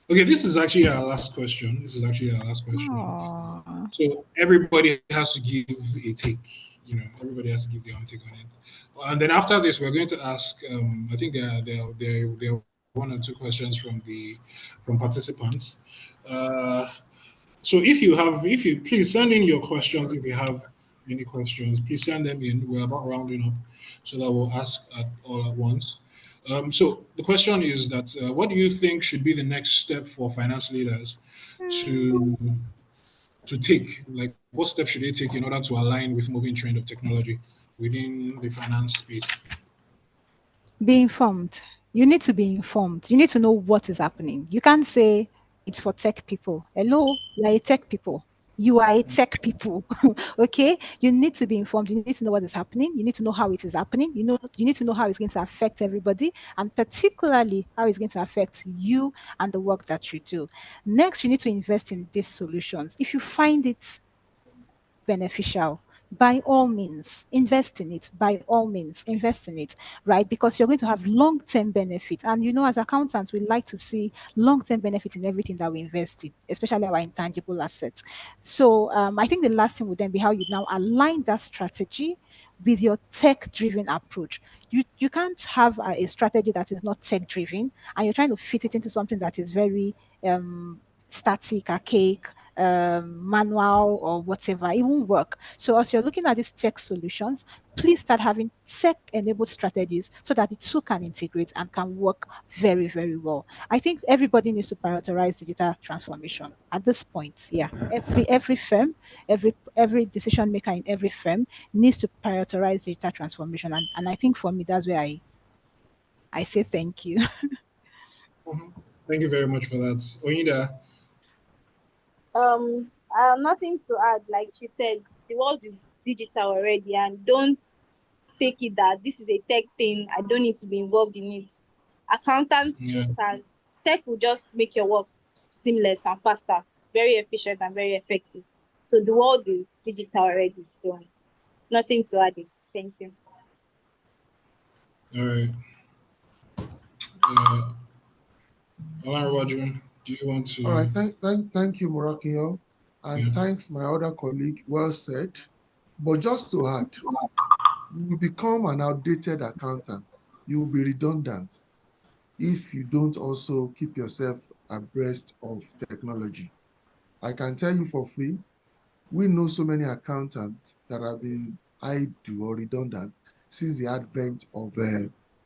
Okay, this is actually our last question. Aww. So everybody has to give a take. Everybody has to give their own take on it. And then after this, we're going to ask. I think there are one or two questions from participants. So if you please send in your questions. If you have any questions, please send them in. We're about rounding up, so that we'll ask all at once. So the question is that what do you think should be the next step for finance leaders to take? Like, what steps should they take in order to align with moving trend of technology within the finance space? Be informed. You need to be informed. You need to know what is happening. You can't say it's for tech people. Hello, you are a tech people. You are a tech people. Okay? You need to be informed. You need to know what is happening. You need to know how it is happening. You need to know how it's going to affect everybody, and particularly how it's going to affect you and the work that you do. Next, you need to invest in these solutions. If you find it beneficial, by all means, invest in it. By all means, invest in it, right? Because you're going to have long-term benefit. And as accountants, we like to see long-term benefit in everything that we invest in, especially our intangible assets. So I think the last thing would then be how you now align that strategy with your tech-driven approach. You can't have a strategy that is not tech-driven, and you're trying to fit it into something that is very static, archaic, manual or whatever. It won't work. So as you're looking at these tech solutions, please start having tech-enabled strategies so that the two can integrate and can work very, very well. I think everybody needs to prioritize digital transformation at this point. Yeah, every firm, every decision maker in every firm needs to prioritize digital transformation. And I think for me, that's where I say thank you. Thank you very much for that. Oida. Nothing to add. Like she said, the world is digital already, and don't take it that this is a tech thing. I don't need to be involved in it. Accountants can tech will just make your work seamless and faster, very efficient and very effective. So the world is digital already. So nothing to add. Thank you. All right. Roger, do you want to? All right, thank you, Murakio, and thanks my other colleague. Well said. But just to add, you will become an outdated accountant. You will be redundant if you don't also keep yourself abreast of technology. I can tell you for free, we know so many accountants that have been idle or redundant since the advent of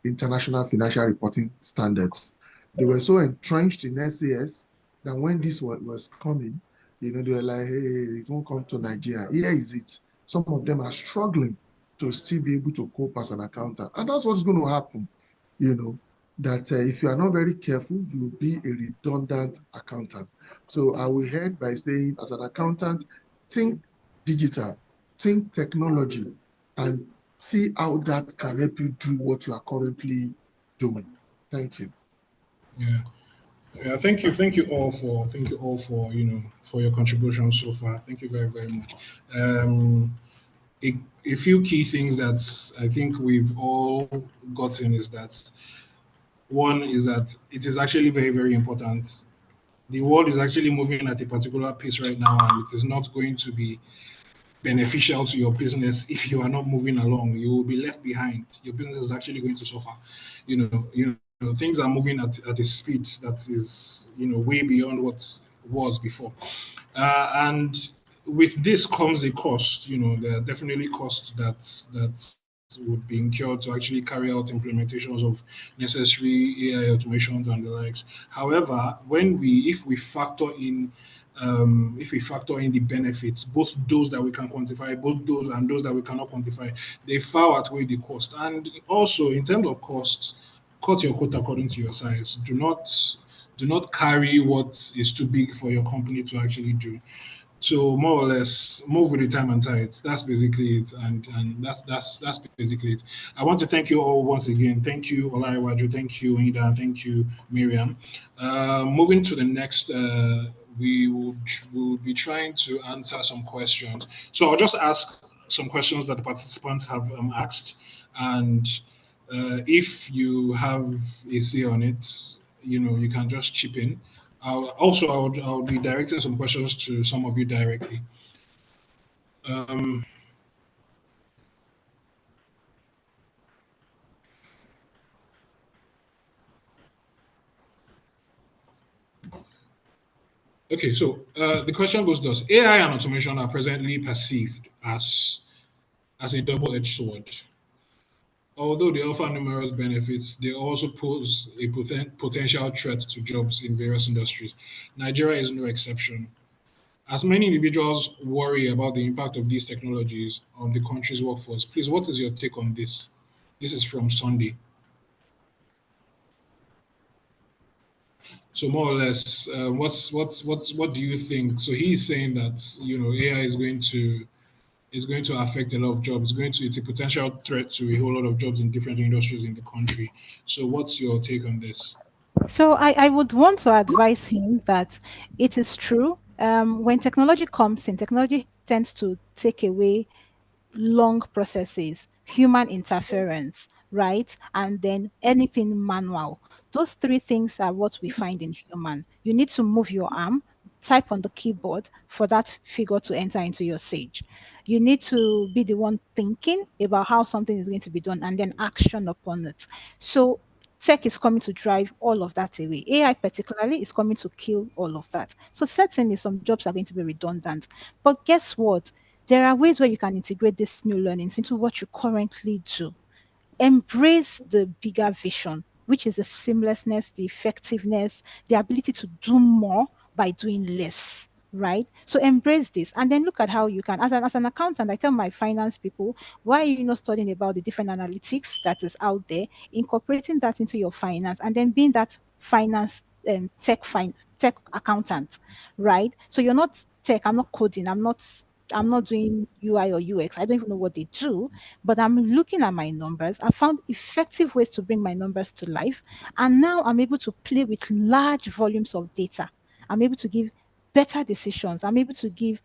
international financial reporting standards. They were so entrenched in SAS that when this was coming, they were like, hey, it won't come to Nigeria. Here is it. Some of them are struggling to still be able to cope as an accountant. And that's what's going to happen, that if you are not very careful, you'll be a redundant accountant. So I will end by saying, as an accountant, think digital, think technology, and see how that can help you do what you are currently doing. Thank you. Yeah, thank you all for for your contribution so far. Thank you very, very much. A few key things that I think we've all gotten is that one is that it is actually very, very important. The world is actually moving at a particular pace right now, and it is not going to be beneficial to your business if you are not moving along. You will be left behind. Your business is actually going to suffer. Things are moving at a speed that is way beyond what was before, and with this comes a cost. There are definitely costs that would be incurred to actually carry out implementations of necessary AI automations and the likes. However, if we factor in the benefits, both those that we can quantify, both those and those that we cannot quantify, they far outweigh the cost. And also, in terms of costs, cut your coat according to your size. Do not carry what is too big for your company to actually do. So more or less, move with the time and tides. That's basically it, and that's basically it. I want to thank you all once again. Thank you, Olariwaju. Thank you, Ida. And thank you, Miriam. Moving to the next, will be trying to answer some questions. So I'll just ask some questions that the participants have asked, and if you have a say on it, you can just chip in. I'll be directing some questions to some of you directly. Okay, so the question goes thus: AI and automation are presently perceived as a double-edged sword. Although they offer numerous benefits, they also pose a potential threat to jobs in various industries. Nigeria is no exception. As many individuals worry about the impact of these technologies on the country's workforce, please, what is your take on this? This is from Sunday. So more or less, what do you think? So he's saying that AI is going to affect a lot of jobs. It's a potential threat to a whole lot of jobs in different industries in the country. So what's your take on this? So I would want to advise him that it is true. When technology comes in, technology tends to take away long processes, human interference, right? And then anything manual. Those three things are what we find in human. You need to move your arm, type on the keyboard for that figure to enter into your sage. You need to be the one thinking about how something is going to be done and then action upon it. So tech is coming to drive all of that away. AI particularly is coming to kill all of that. So certainly some jobs are going to be redundant. But guess what? There are ways where you can integrate these new learnings into what you currently do. Embrace the bigger vision, which is the seamlessness, the effectiveness, the ability to do more by doing less. Right? So embrace this and then look at how you can, as an accountant, I tell my finance people, why are you not studying about the different analytics that is out there, incorporating that into your finance, and then being that finance tech accountant, right? So you're not tech, I'm not coding, I'm not doing UI or UX. I don't even know what they do, but I'm looking at my numbers. I found effective ways to bring my numbers to life. And now I'm able to play with large volumes of data. I'm able to give better decisions. I'm able to give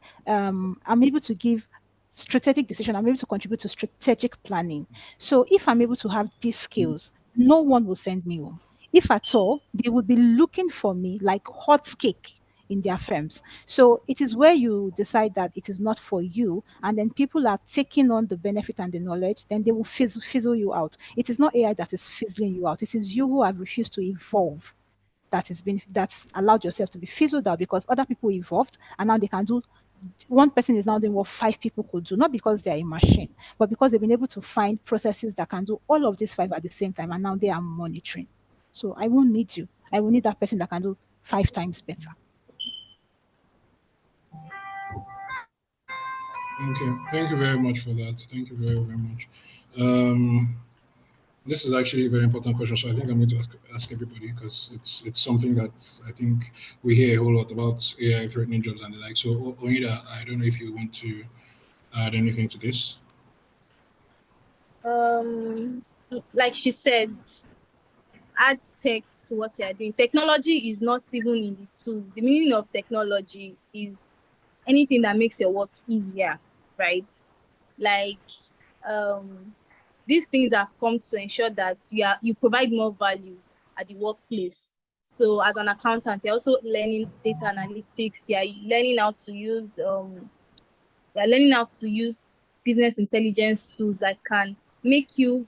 strategic decision. I'm able to contribute to strategic planning. So if I'm able to have these skills, no one will send me home. If at all, they will be looking for me like hot cake in their firms. So it is where you decide that it is not for you, and then people are taking on the benefit and the knowledge, then they will fizzle you out. It is not AI that is fizzling you out. It is you who have refused to evolve that's allowed yourself to be fizzled out because other people evolved and now they can do one person is now doing what five people could do, not because they're a machine, but because they've been able to find processes that can do all of these five at the same time, and now they are monitoring. So I won't need you. I will need that person that can do 5 times better. Okay, thank you very much for that. Thank you very, very much. Um, this is actually a very important question, so I think I'm going to ask everybody because it's something that I think we hear a whole lot about AI threatening jobs and the like. So, Oida, I don't know if you want to add anything to this. Like she said, add tech to what you are doing. Technology is not even in the tools. The meaning of technology is anything that makes your work easier, right? Like these things have come to ensure that you provide more value at the workplace. So as an accountant, you're also learning data analytics, you're learning how to use business intelligence tools that can make you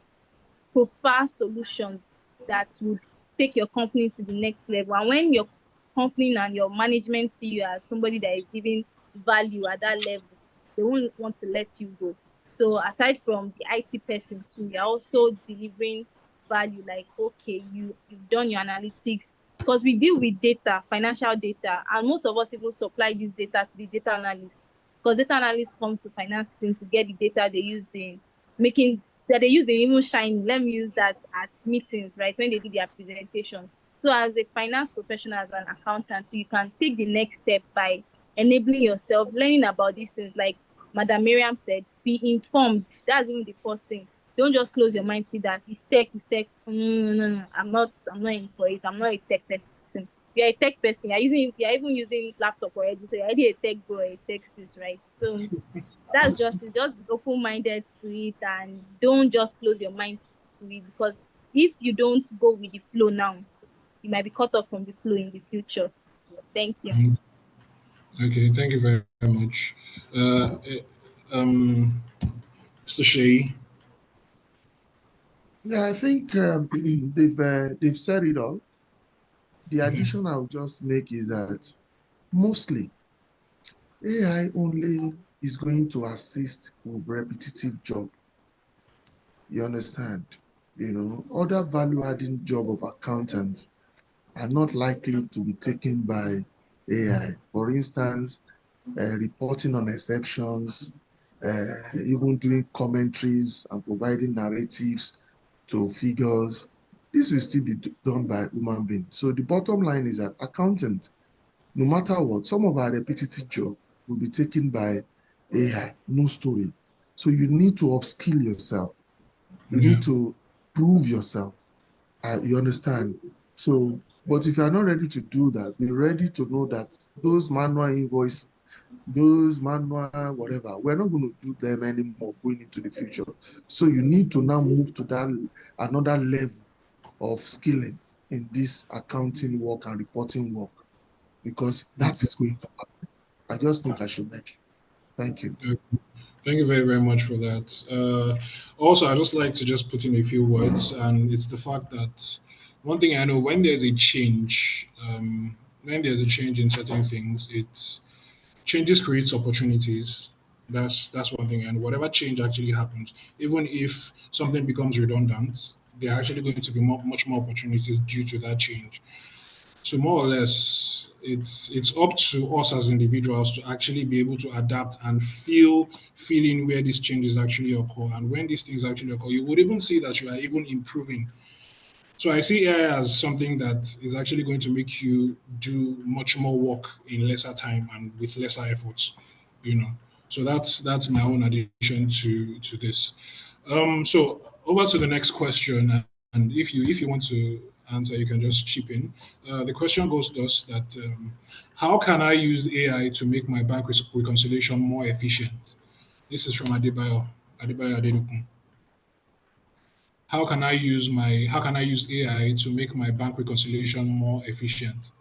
profile solutions that would take your company to the next level. And when your company and your management see you as somebody that is giving value at that level, they won't want to let you go. So aside from the IT person too, you're also delivering value like, okay, you've done your analytics, because we deal with data, financial data, and most of us even supply this data to the data analysts, because data analysts come to finance team to get the data they use in making that they use the even shine. Let me use that at meetings, right? When they do their presentation. So as a finance professional, as an accountant, so you can take the next step by enabling yourself, learning about these things. Like Madam Miriam said, be informed. That's even the first thing. Don't just close your mind to that. It's tech, it's tech. No. I'm not in for it. I'm not a tech person. You're a tech person. You're even using laptop already. So you're already a tech bro, a tech sis, right? So that's just open-minded to it, and don't just close your mind to it, because if you don't go with the flow now, you might be cut off from the flow in the future. Thank you. Okay, thank you very, very much. Mr. Shea. Yeah, I think they've said it all. The addition I'll just make is that mostly AI only is going to assist with repetitive job. You understand? Other value-adding job of accountants are not likely to be taken by AI. For instance, reporting on exceptions, even doing commentaries and providing narratives to figures. This will still be done by human beings. So the bottom line is that accountant, no matter what, some of our repetitive job will be taken by AI, no story. So you need to upskill yourself. You Yeah. need to prove yourself. You understand? So, but if you are not ready to do that, be ready to know that those manual invoice those manual, whatever, we're not going to do them anymore going into the future. So you need to now move to that another level of skilling in this accounting work and reporting work, because that is going to happen. I just think I should mention. Thank you. Thank you very, very much for that. Also, I just like to just put in a few words, and it's the fact that one thing I know, when there's a change in certain things, it's changes creates opportunities. That's one thing, and whatever change actually happens, even if something becomes redundant, there are actually going to be much more opportunities due to that change. So more or less, it's up to us as individuals to actually be able to adapt and feeling where these changes actually occur. And when these things actually occur, you would even see that you are even improving. So I see AI as something that is actually going to make you do much more work in lesser time and with lesser efforts, you know. So that's my own addition to this. So over to the next question, and if you want to answer, you can just chip in. The question goes thus: that how can I use AI to make my bank reconciliation more efficient? This is from Adebayo Adenokun. How can I use AI to make my bank reconciliation more efficient?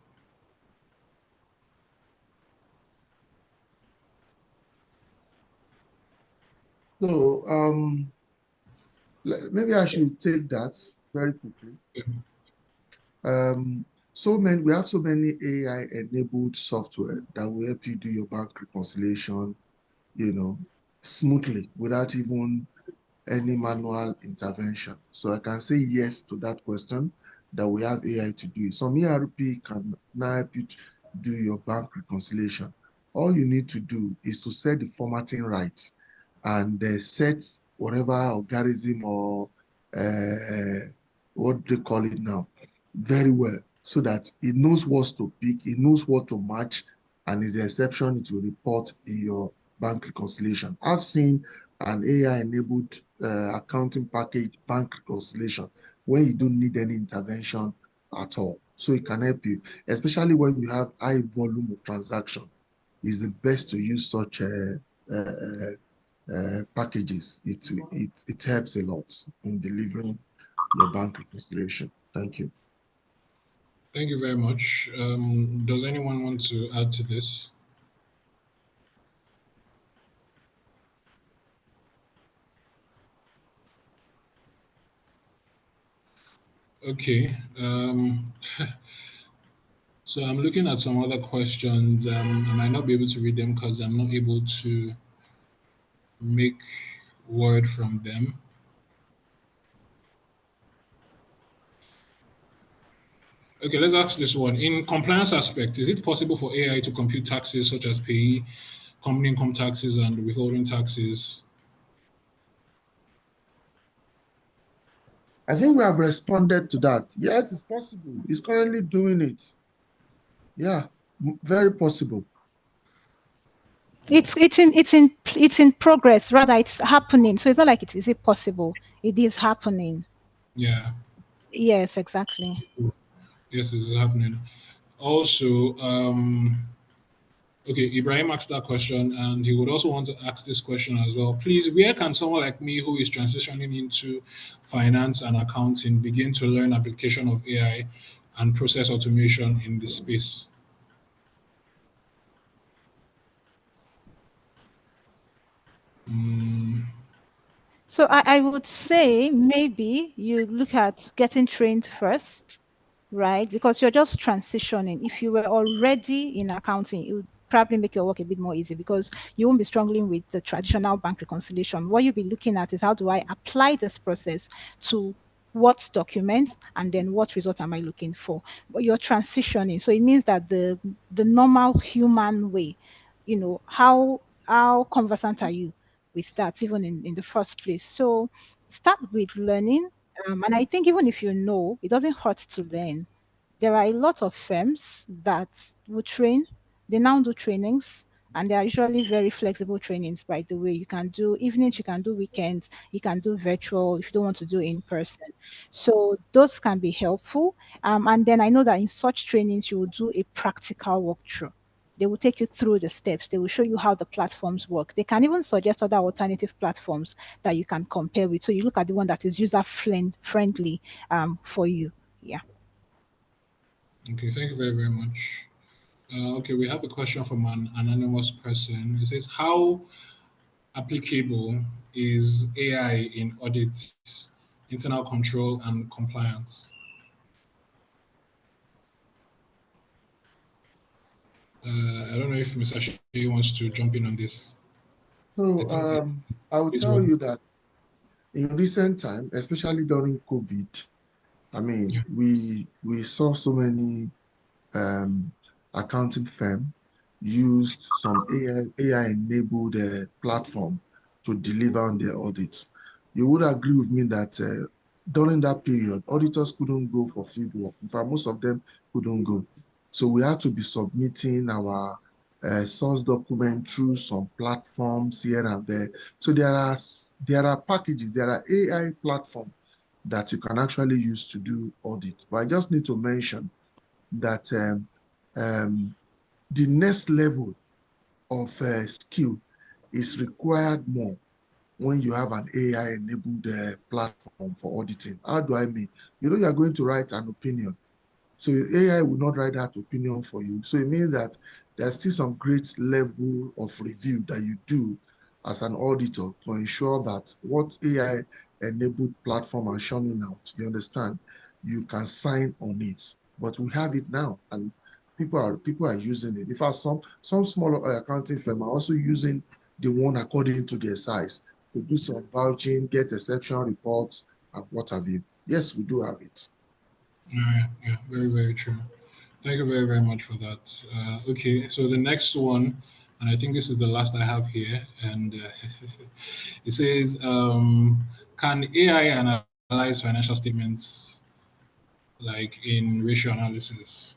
So maybe I should take that very quickly. We have so many AI enabled software that will help you do your bank reconciliation, smoothly without even any manual intervention. So I can say yes to that question, that we have AI to do it. Some ERP can now help you to do your bank reconciliation. All you need to do is to set the formatting right and set whatever algorithm or what they call it now very well, so that it knows what to pick, it knows what to match, and is the exception it will report in your bank reconciliation. I've seen an AI-enabled accounting package bank reconciliation where you don't need any intervention at all. So it can help you, especially when you have high volume of transaction. It's the best to use such packages. It helps a lot in delivering your bank reconciliation. Thank you. Thank you very much. Does anyone want to add to this? Okay. So I'm looking at some other questions. I might not be able to read them because I'm not able to make word from them. Okay, let's ask this one. In compliance aspect, is it possible for AI to compute taxes such as payee, company income taxes, and withholding taxes? I think we have responded to that. Yes, it's possible. It's currently doing it. Yeah, very possible. It's in progress. Rather, it's happening. So it's not like is it possible? It is happening. Yeah. Yes, exactly. Yes, this is happening. Also, okay, Ibrahim asked that question, and he would also want to ask this question as well. Please, where can someone like me who is transitioning into finance and accounting begin to learn application of AI and process automation in this space? So I would say maybe you look at getting trained first, right? Because you're just transitioning. If you were already in accounting, it would probably make your work a bit more easy because you won't be struggling with the traditional bank reconciliation. What you'll be looking at is how do I apply this process to what documents and then what result am I looking for? But you're transitioning. So it means that the normal human way, how conversant are you with that even in the first place? So start with learning. And I think even if you know, it doesn't hurt to learn. There are a lot of firms that will train. They now do trainings, and they are usually very flexible trainings, by the way. You can do evenings, you can do weekends, you can do virtual if you don't want to do in person. So those can be helpful. And then I know that in such trainings, you will do a practical walkthrough. They will take you through the steps. They will show you how the platforms work. They can even suggest other alternative platforms that you can compare with. So you look at the one that is user friendly for you. Yeah. Okay, thank you very, very much. Okay, we have a question from an anonymous person. It says, how applicable is AI in audit, internal control, and compliance? I don't know if Mr. Shea wants to jump in on this. So I think I will it's tell one. you that in recent time, especially during COVID, I mean, Yeah. we saw so many um, accounting firm used some AI-enabled platform to deliver on their audits. You would agree with me that during that period, auditors couldn't go for field work. In fact, most of them couldn't go. So we had to be submitting our source document through some platforms here and there. So there are packages, there are AI platforms that you can actually use to do audit. But I just need to mention that the next level of skill is required more when you have an AI-enabled platform for auditing. How do I mean? You know, you're going to write an opinion. So AI will not write that opinion for you. So it means that there's still some great level of review that you do as an auditor to ensure that what AI-enabled platform are showing out, you understand, you can sign on it. But we have it now, and people are using it. In fact, some smaller accounting firm are also using the one according to their size to do some vouching, get exception reports, and what have you. Yes, we do have it. Yeah, very, very true. Thank you very, very much for that. Okay, so the next one, and I think this is the last I have here, and it says, can AI analyze financial statements like in ratio analysis?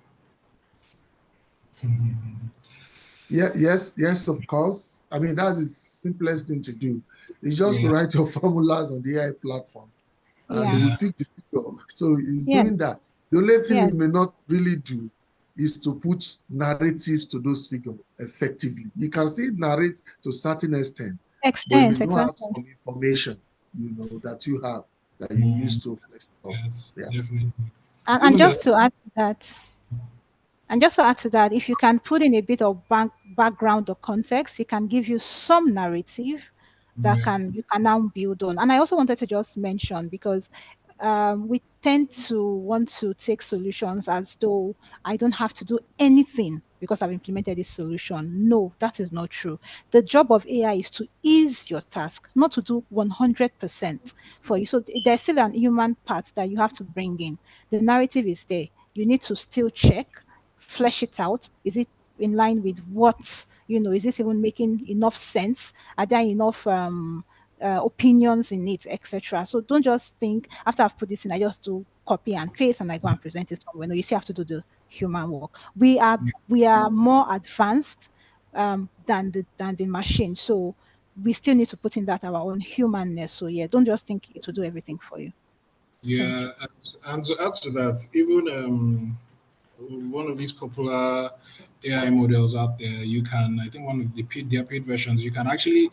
Yes, of course. I mean, that is the simplest thing to do. It's just to Yeah, write your formulas on the AI platform and it Yeah. will yeah, pick the figure. So it's Yes. doing that. The only thing Yes. it may not really do is to put narratives to those figures effectively. You can still narrate to a certain extent, but it may Extent, not have exactly. some information, that you have that you use mm, to flesh it up. yes, Yeah. definitely. And Even the just to add to that, if you can put in a bit of background or context, it can give you some narrative that yeah, you can now build on. And I also wanted to just mention, because we tend to want to take solutions as though I don't have to do anything because I've implemented this solution. No, that is not true. The job of AI is to ease your task, not to do 100% for you. So there's still an human part that you have to bring in. The narrative is there. You need to still check, flesh it out. Is it in line with what, is this even making enough sense? Are there enough opinions in it, etc.? So don't just think after I've put this in, I just do copy and paste and I go and present it somewhere. No, you still have to do the human work. We are more advanced than the machine. So we still need to put in that our own humanness. So yeah, don't just think it will do everything for you. Thank you. yeah. And to add to that, even one of these popular AI models out there, you can, I think one of their paid versions, you can actually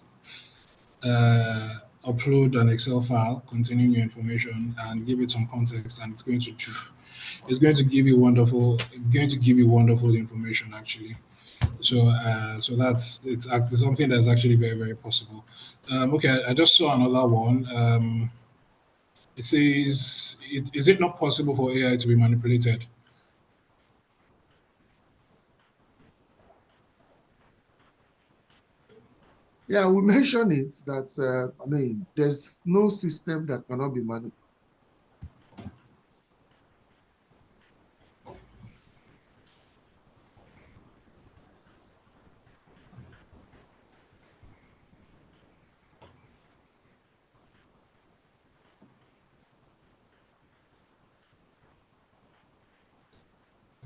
upload an Excel file containing your information and give it some context, and it's going to give you wonderful information actually. So it's something that's actually very, very possible. Okay, I just saw another one. It says, is it not possible for AI to be manipulated? Yeah, we mentioned it that, I mean, there's no system that cannot be manipulated.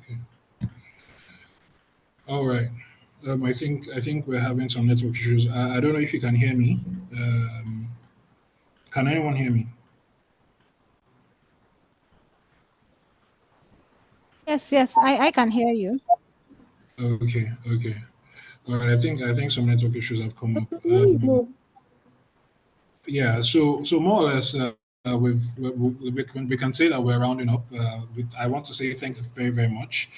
Okay. All right. I think we're having some network issues. I don't know if you can hear me. Um, can anyone hear me? Yes, I can hear you. Okay. All right. I think some network issues have come up. Yeah. So more or less, we can say that we're rounding up. I want to say thank you very, very much.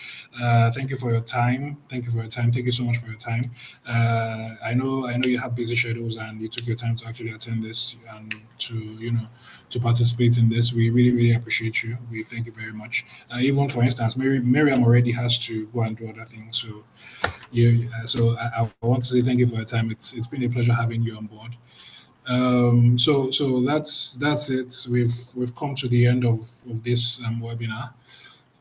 Thank you for your time. Thank you for your time. Thank you so much for your time. I know you have busy schedules and you took your time to actually attend this and to participate in this. We really, really appreciate you. We thank you very much. Even for instance, Miriam already has to go and do other things. So yeah. So I want to say thank you for your time. It's been a pleasure having you on board. So that's it. We've come to the end of this webinar.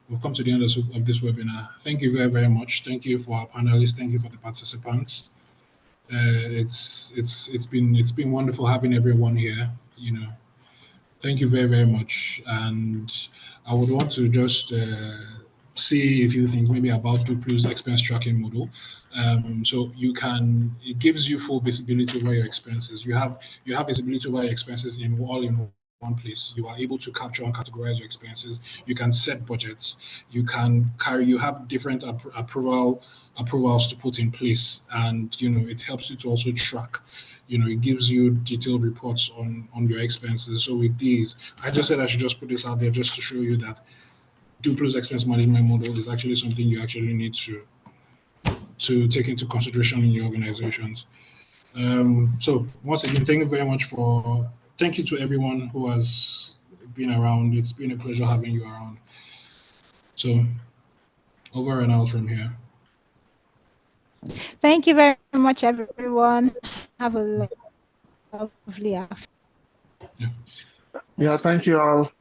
We've come to the end of this webinar. Thank you very, very much. Thank you for our panelists. Thank you for the participants. It's been wonderful having everyone here. Thank you very, very much. And I would want to just say a few things maybe about Duplo's expense tracking model. So it gives you full visibility over your expenses. You have visibility over your expenses in one place. You are able to capture and categorize your expenses. You can set budgets. You have different approvals to put in place, and it helps you to also track. It gives you detailed reports on your expenses. So with these, I just said I should just put this out there just to show you that Duplo's expense management model is actually something you actually need to take into consideration in your organizations. So once again, thank you to everyone who has been around. It's been a pleasure having you around. So over and out from here. Thank you very much, everyone. Have a lovely afternoon. Yeah, thank you all.